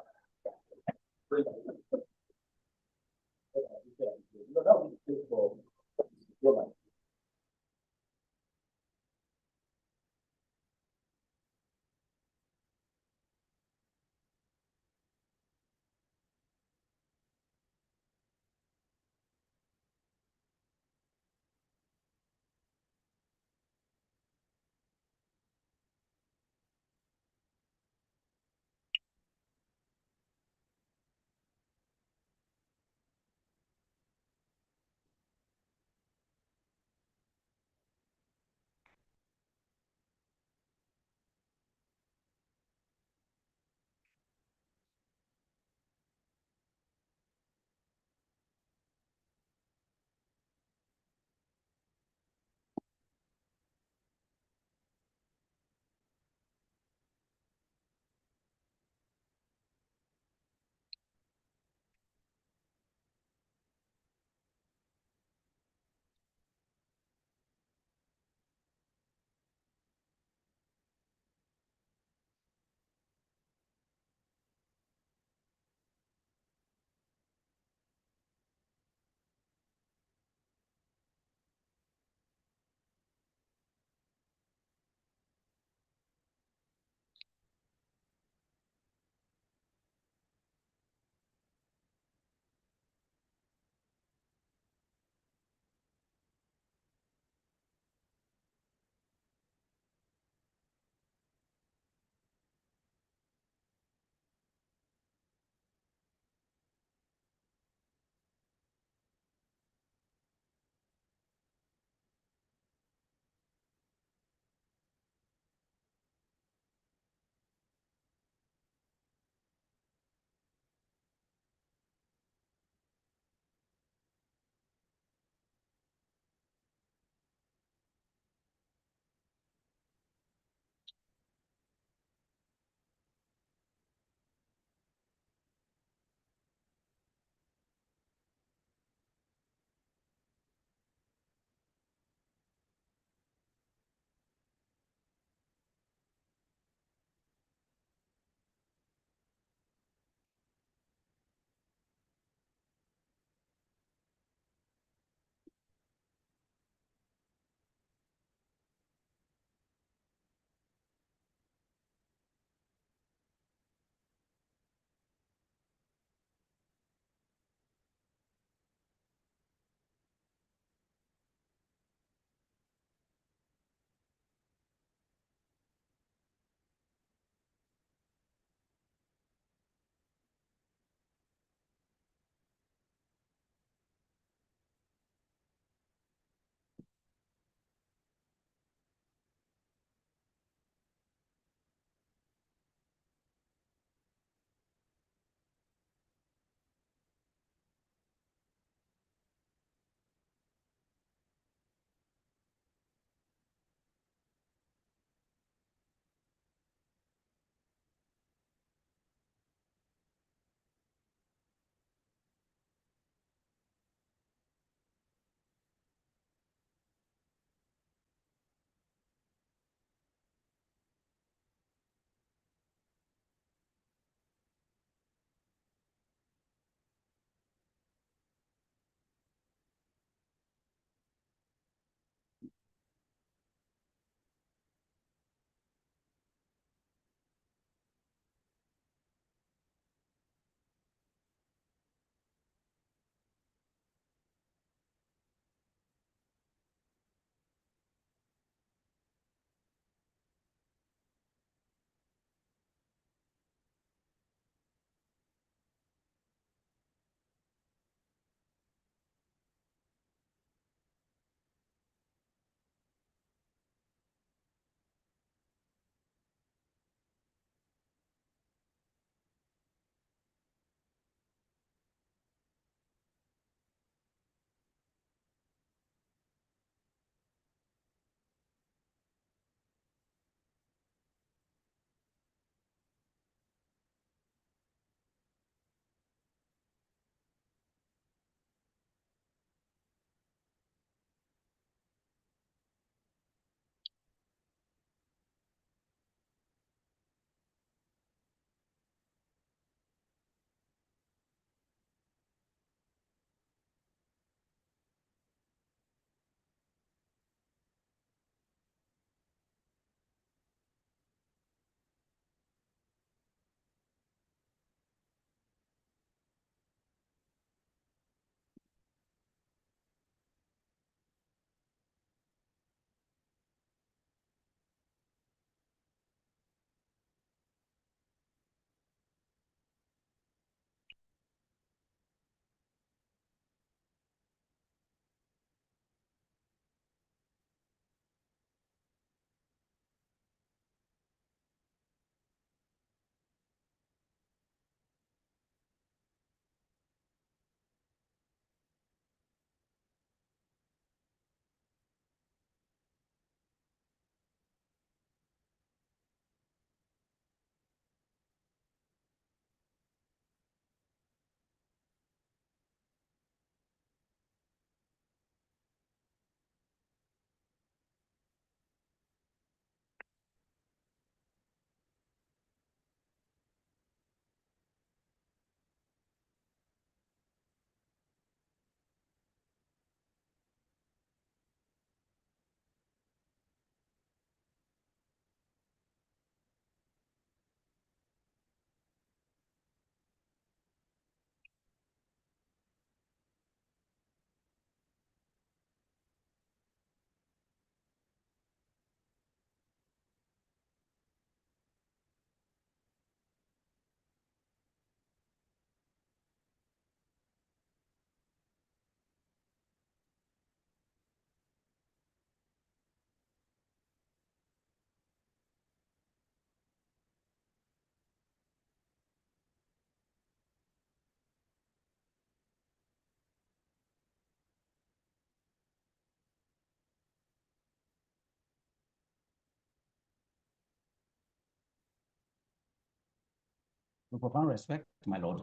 With profound respect, my lord.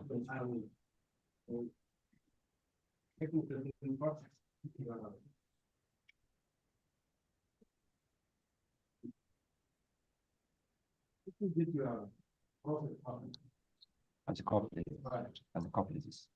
As a copy, as a copy this.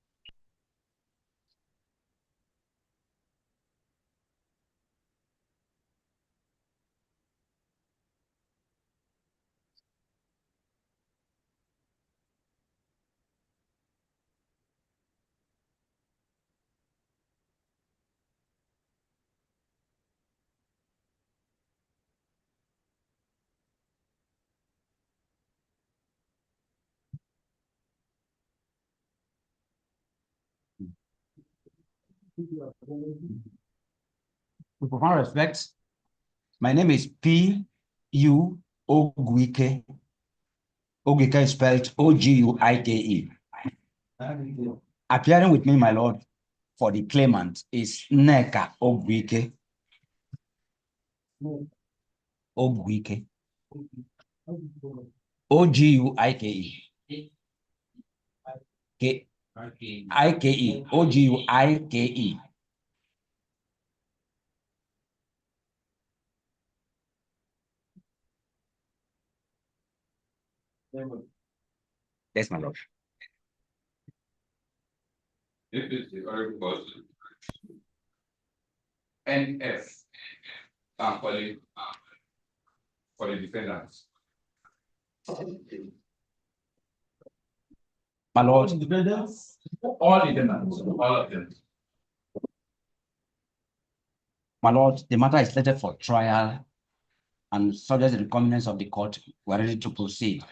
With profound respect, my name is P.U. Oguike. Oguike is spelled O-G-U-I-K-E. Appearing with me, my lord, for the claimant is Nneka Oguike. Oguike. O-G-U-I-K-E. I-K-E. O-G-U-I-K-E. Yes, my lord. This is the article NF for the defendants. My lord. Defendants? All defendants, all of them. My lord, the matter is slated for trial and subject to the convenience of the court, we are ready to proceed.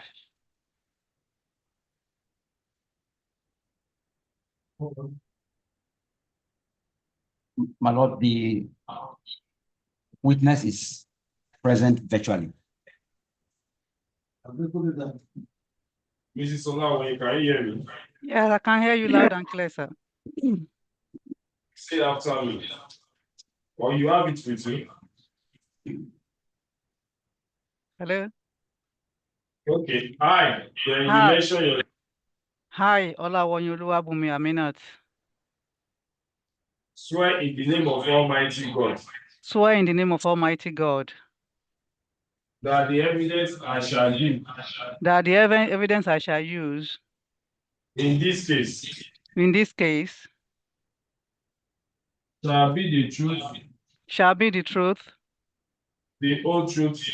My lord, the witness is present virtually. Mrs. Olawe, can you hear me? Yeah, I can hear you loud and clear, sir. Say after me. Or you have it with me. Hello? Okay. Hi. Then you Hi. mention your Hi, Olawonyi Oluwabunmi Aminat. swear in the name of Almighty God Swear in the name of Almighty God that the evidence I shall give that the evidence I shall use in this case shall be the truth, the whole truth,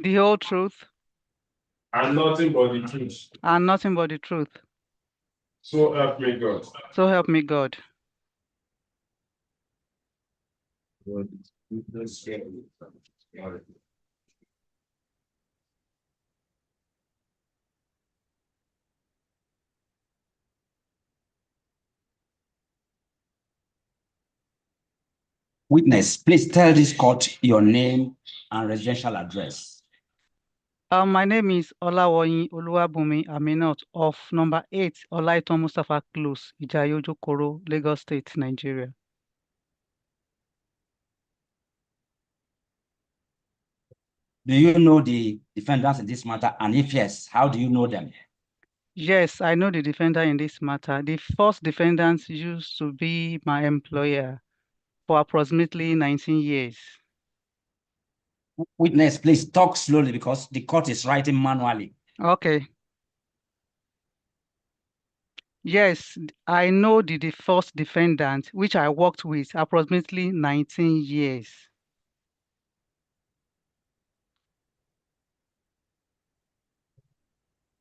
the whole truth, and nothing but the truth. and nothing but the truth. So help me God. So help me God. Witness, please tell this court your name and residential address. My name is Olawonyi Oluwabunmi Aminat of number 8 Olaitan Mustafa Close, Ijayojo Koro, Lagos State, Nigeria. Do you know the defendants in this matter? And if yes, how do you know them? Yes, I know the defendant in this matter. The first defendant used to be my employer for approximately 19 years. Witness, please talk slowly because the court is writing manually. Okay. Yes, I know the first defendant, which I worked with approximately 19 years.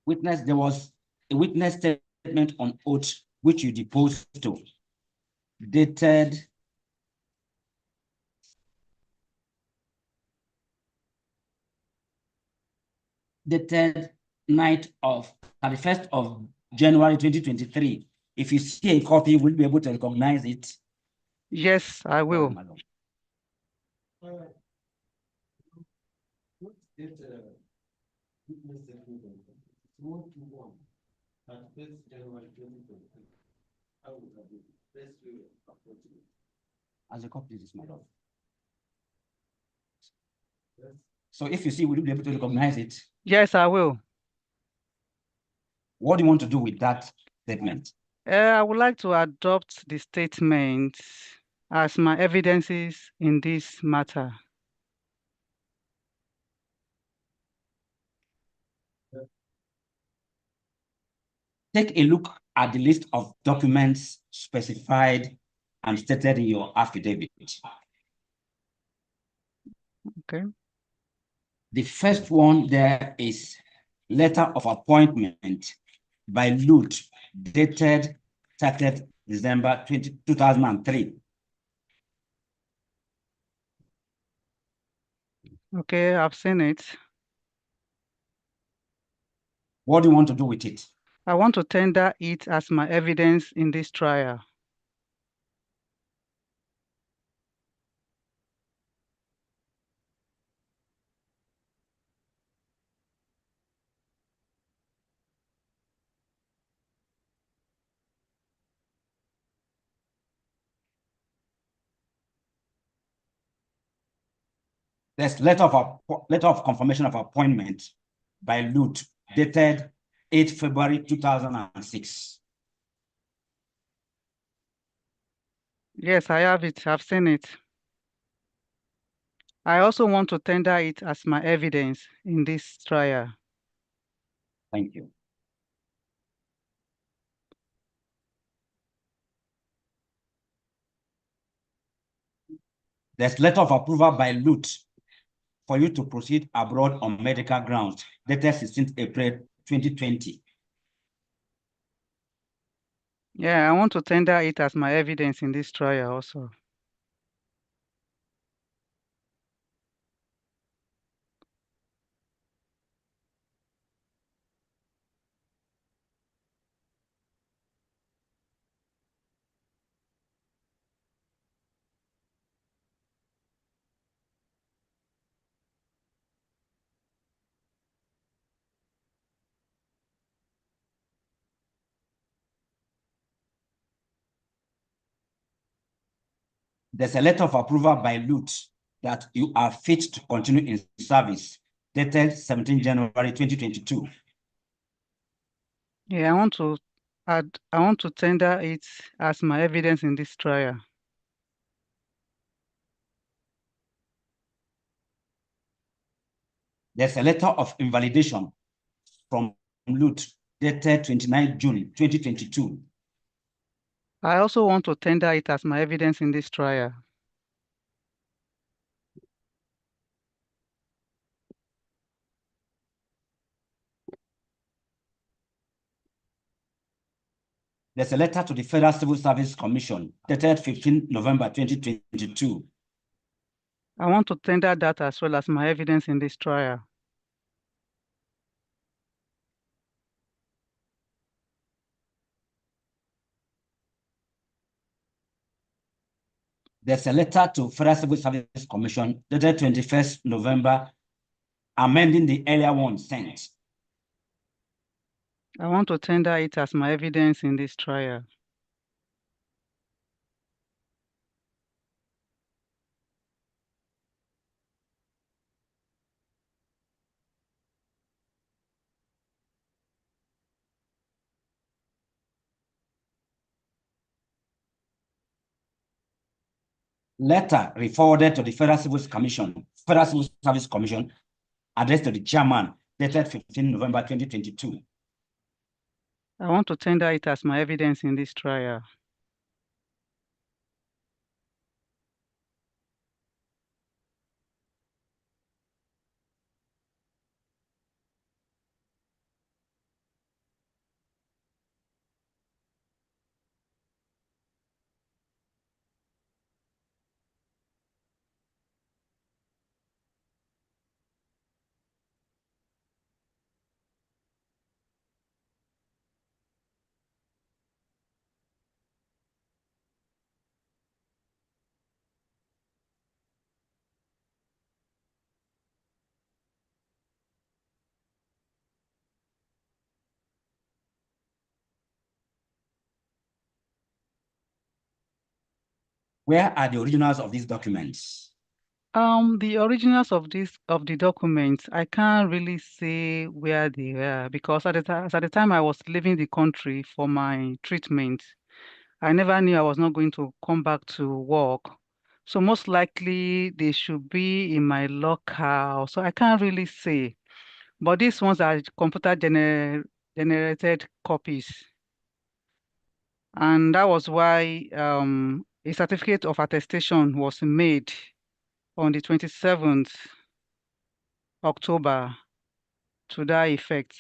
Witness, there was a witness statement on oath which you deposed to, dated night of 31st of January 2023. If you see a copy, we'll be able to recognize it. Yes, I will. As a copy, this is my lord. So if you see, will you be able to recognize it? Yes, I will. What do you want to do with that statement? I would like to adopt the statement as my evidences in this matter. Take a look at the list of documents specified and stated in your affidavit. Okay. The first one there is letter of appointment by Lute, dated 30th December 2003. Okay, I've seen it. What do you want to do with it? I want to tender it as my evidence in this trial. There's letter of confirmation of appointment by Lute, dated 8 February 2006. Yes, I have it. I've seen it. I also want to tender it as my evidence in this trial. Thank you. There's letter of approval by Lute for you to proceed abroad on medical grounds, dated 16th April 2020. Yeah, I want to tender it as my evidence in this trial also. There's a letter of approval by Lute that you are fit to continue in service, dated 17 January 2022. Yeah, I want to tender it as my evidence in this trial. There's a letter of invalidation from Lute, dated 29 June 2022. I also want to tender it as my evidence in this trial. There's a letter to the Federal Civil Service Commission, dated 15 November 2022. I want to tender that as well as my evidence in this trial. There's a letter to Federal Civil Service Commission, dated 21st November, amending the earlier one sent. I want to tender it as my evidence in this trial. Letter re-forwarded to the Federal Civil Service Commission, addressed to the chairman, dated 15 November 2022. I want to tender it as my evidence in this trial. Where are the originals of these documents? The originals of the documents, I can't really say where they were because at the time I was leaving the country for my treatment, I never knew I was not going to come back to work. So most likely they should be in my locker. So I can't really say. But these ones are generated copies. And that was why a certificate of attestation was made on the 27th October to that effect.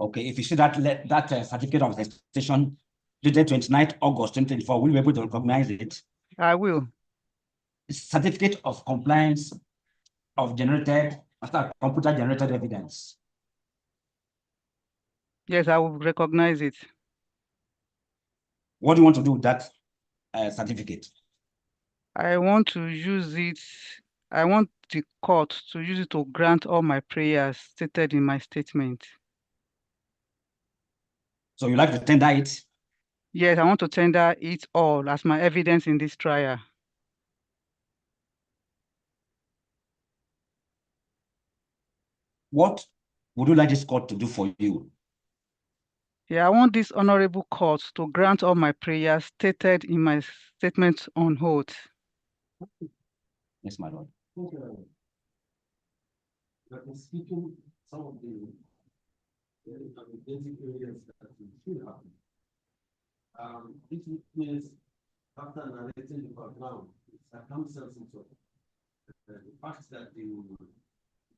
Okay, if you see that certificate of attestation dated 29th August 2024, will you be able to recognize it? I will. Certificate of compliance of computer generated evidence. Yes, I will recognize it. What do you want to do with that certificate? I want to use it. I want the court to use it to grant all my prayers stated in my statement. So you like to tender it? Yes, I want to tender it all as my evidence in this trial. What would you like this court to do for you? Yeah, I want this honorable court to grant all my prayers stated in my statement on oath. Yes, my lord. But speaking some of the basic areas that we should have. This witness, after narrating the background, circumstances of the fact that the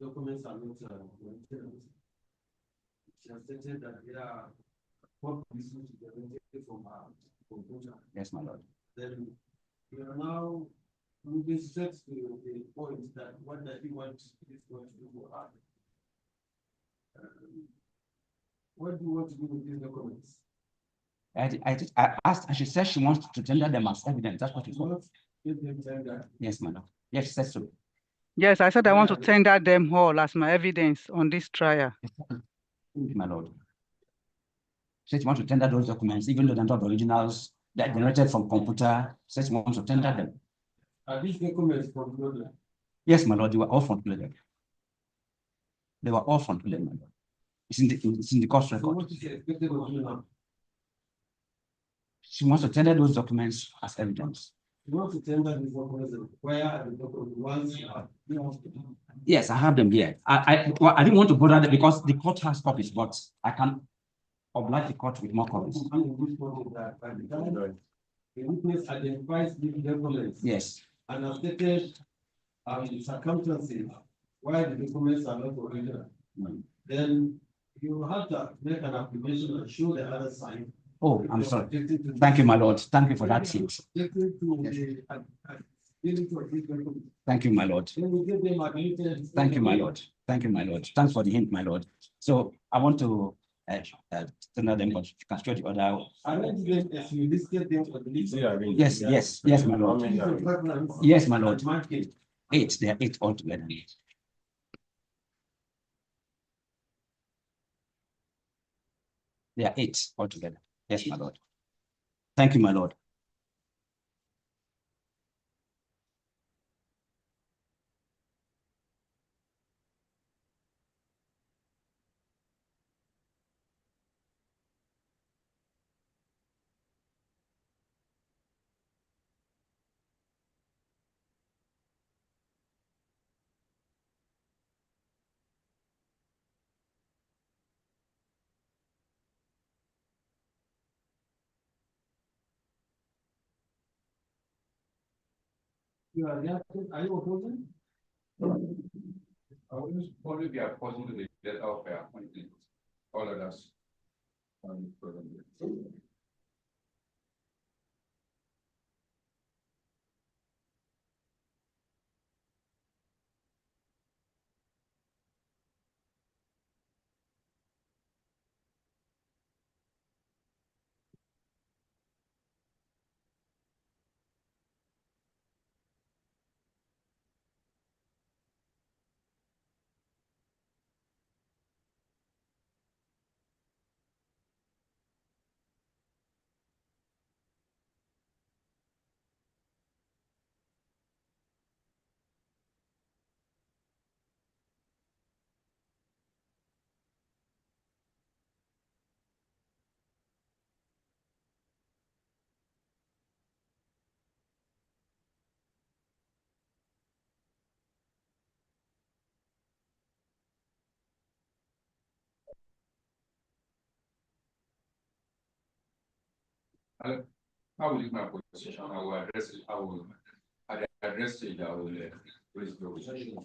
documents are not maintained, she has stated that there are four issues generated from our computer. Yes, my lord. Then we are now moving straight to the point that what does he want this going to do for her? What do you want to do with these documents? I asked, and she said she wants to tender them as evidence. That's what she You wants. want to give them tender? Yes, madam. Yes, she said so. Yes, I said I want to tender them all as my evidence on this trial. My lord. She said she wants to tender those documents, even though they're not originals, they're generated from computer. She said she wants to tender them. Are these documents concluded? Yes, my lord, they were all concluded. They were all concluded, my lord. It's in the court So record. what is expected of you now? She wants to tender those documents as evidence. You want to tender these documents, where are the documents? Yes, I have them here. Well, I didn't want to bother them because the court has copies, but I can oblige the court with more copies. The witness identifies these documents. Yes. And has stated circumstances why the documents are not original. Then you have to make an application and show the other side. Oh, I'm sorry. Thank you, my lord. Thank you for that hint. Thank you, my lord. Thank you, my lord. Thank you, my lord. Thanks for the hint, my lord. So I want to tender them, but you can show the other. Yes, my lord. Yes, my lord. 8, there are 8 altogether. There are 8 altogether. Yes, my lord. Thank you, my lord. Are you opposing? I will probably be opposing to the letter of appointment. All of us. I will leave my position. I will address it. I will address it. I will raise the position.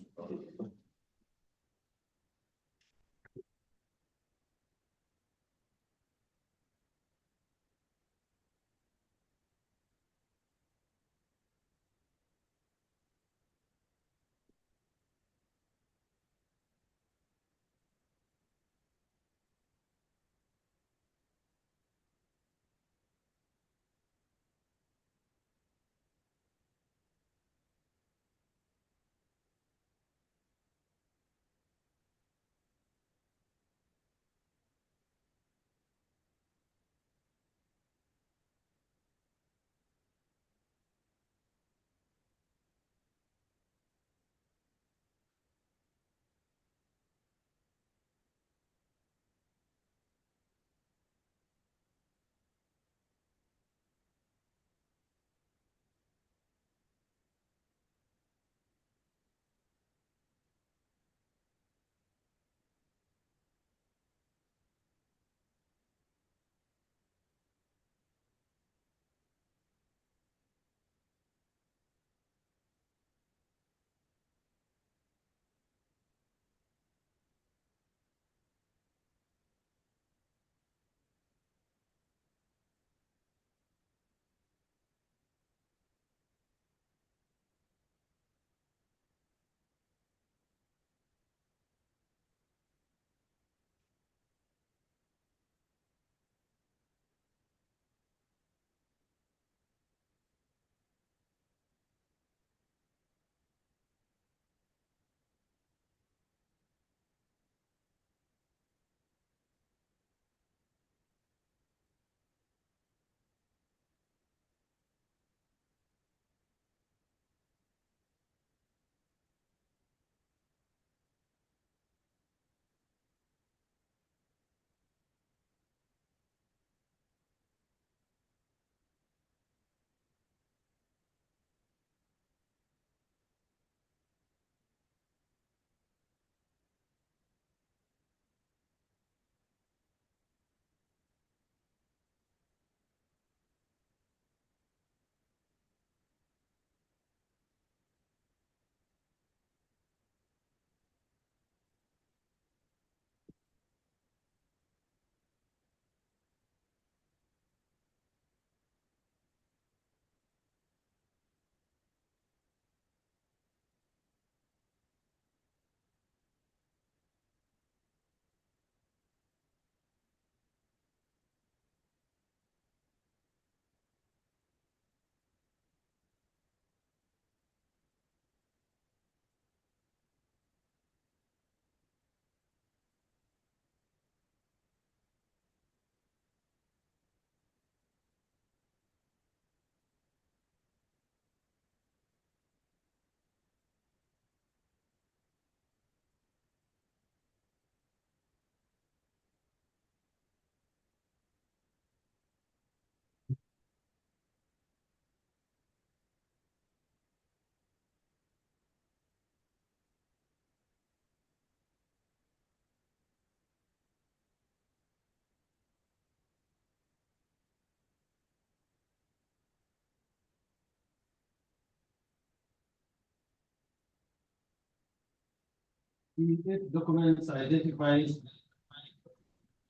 The documents identified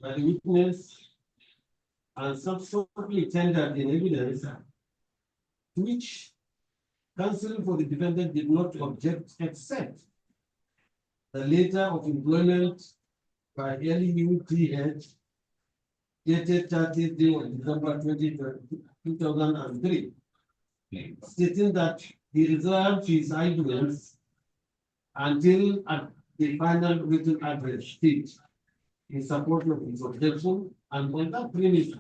by the witness and subsequently tendered in evidence, which counsel for the defendant did not object except the letter of employment by LUTH dated 30th day of December 2003, stating that he reserved his idleness until at the final written address stage in support of his objection, and on that premise,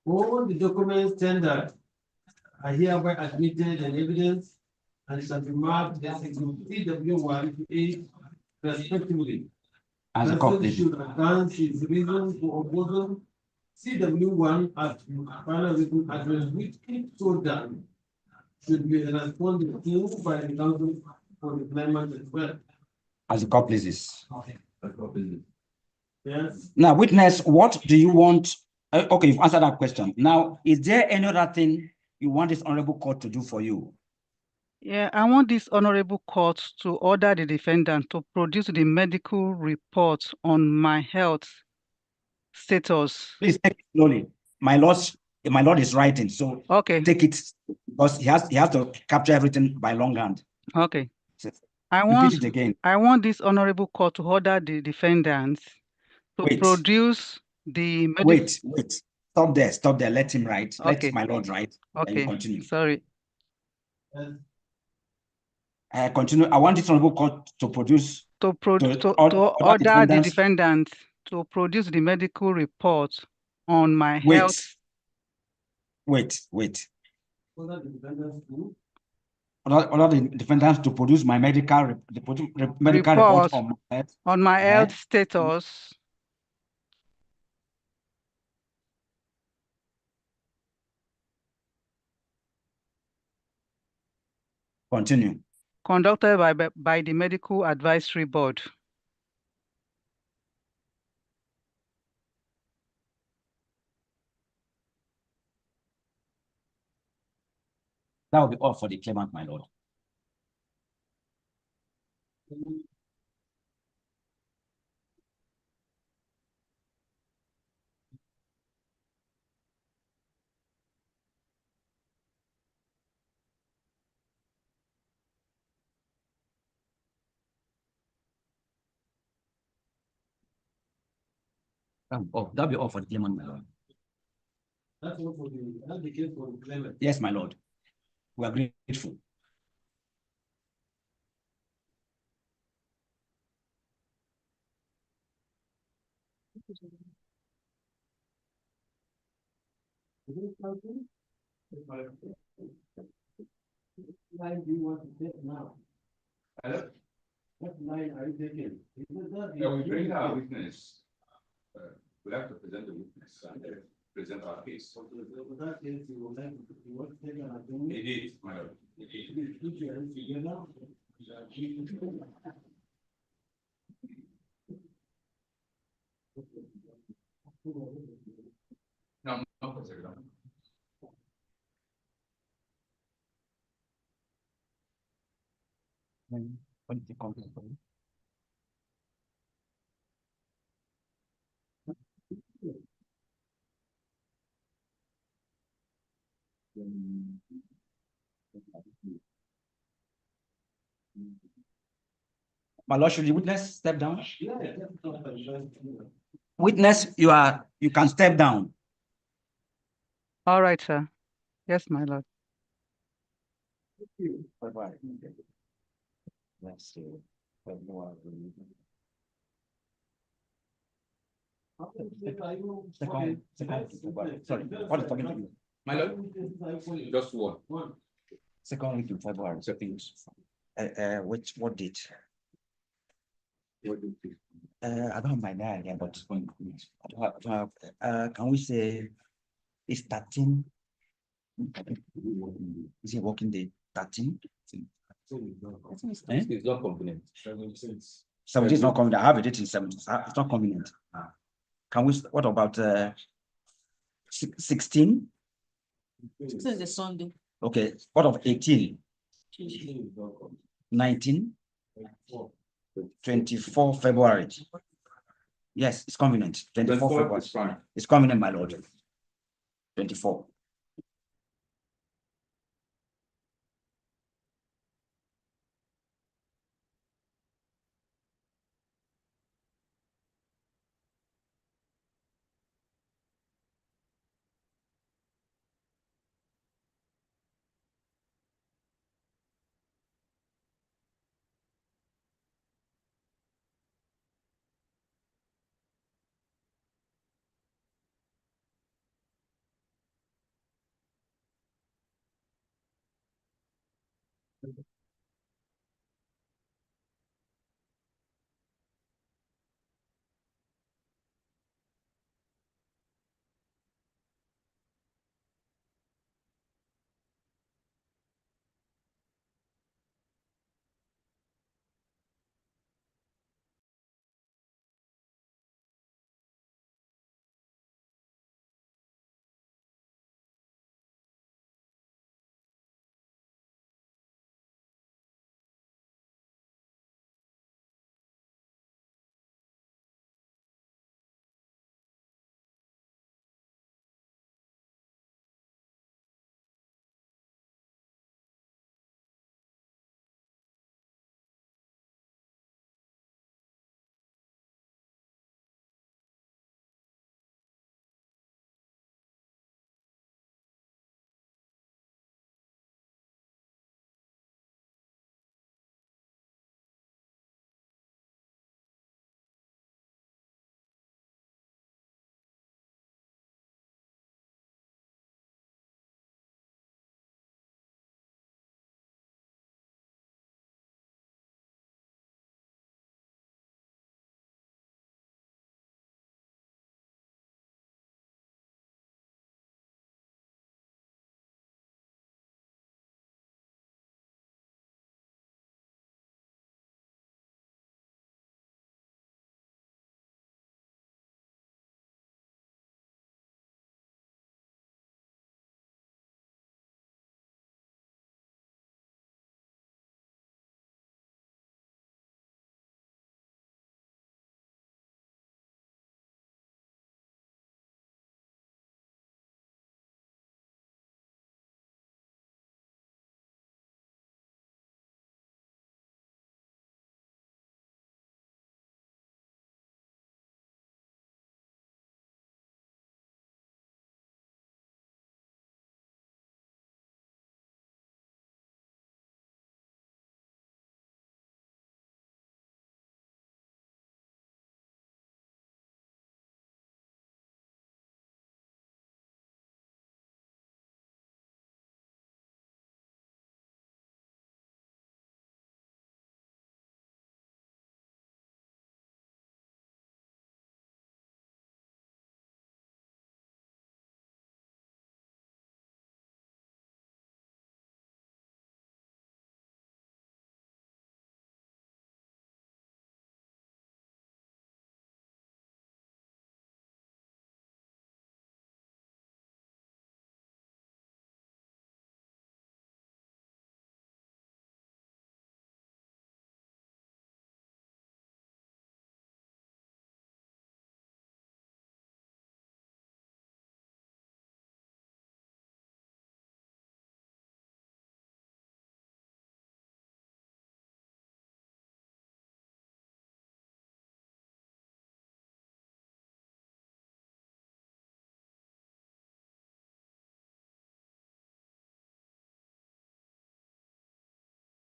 all the documents tendered are hereby admitted in evidence and shall be marked as CW1 to 8 respectively. As a Counsel copy. should advance his reason for opposing CW1 at final written address, which if so done should be responded to by the counsel for the claimant as well. As a copy, please. Yes. Now, witness, what do you want Okay, you've answered that question. Now, is there any other thing you want this honorable court to do for you? Yeah, I want this honorable court to order the defendant to produce the medical report on my health status. Please take it slowly. My lord is writing, so Okay. take it because he has to capture everything by longhand. Okay. So, I repeat it again. want this honorable court to order the defendant to produce the medical. Wait. Stop there. Let him write. Okay. Let my lord write. Okay. And you continue. Sorry. Continue. I want this honorable court to produce to order the defendant to produce the medical report on my health. Wait. Order the defendants to produce my medical report on my health status. Continue. Conducted by the Medical Advisory Board. That will be all for the claimant, my lord. That'll be all for the claimant, my lord. That's the case for the claimant. Yes, my lord. We are grateful. Line do you want to take now? Hello? What line are you taking? We bring our witness. We have to present the witness and present our case. That case, you will like you want to take an attorney? It is, my lord. It is. Put your hands together. No, no, for a second. My lord, should the witness step down? Witness, you can step down. All right, sir. Yes, my lord. Bye-bye. Let's see. Second, sorry, what is talking to you? My lord, just one. Second week in February. What date? I don't have my diary here, but I don't have, can we say it's 13? Is it working day? 13? It's not convenient. 17 is not convenient. I have a date in 17. It's not convenient. Can we, what about 16? 16 is a Sunday. Okay. What of 18? 19? 24 February. Yes, it's convenient. 24 February. Is fine. It's convenient, my lord. 24.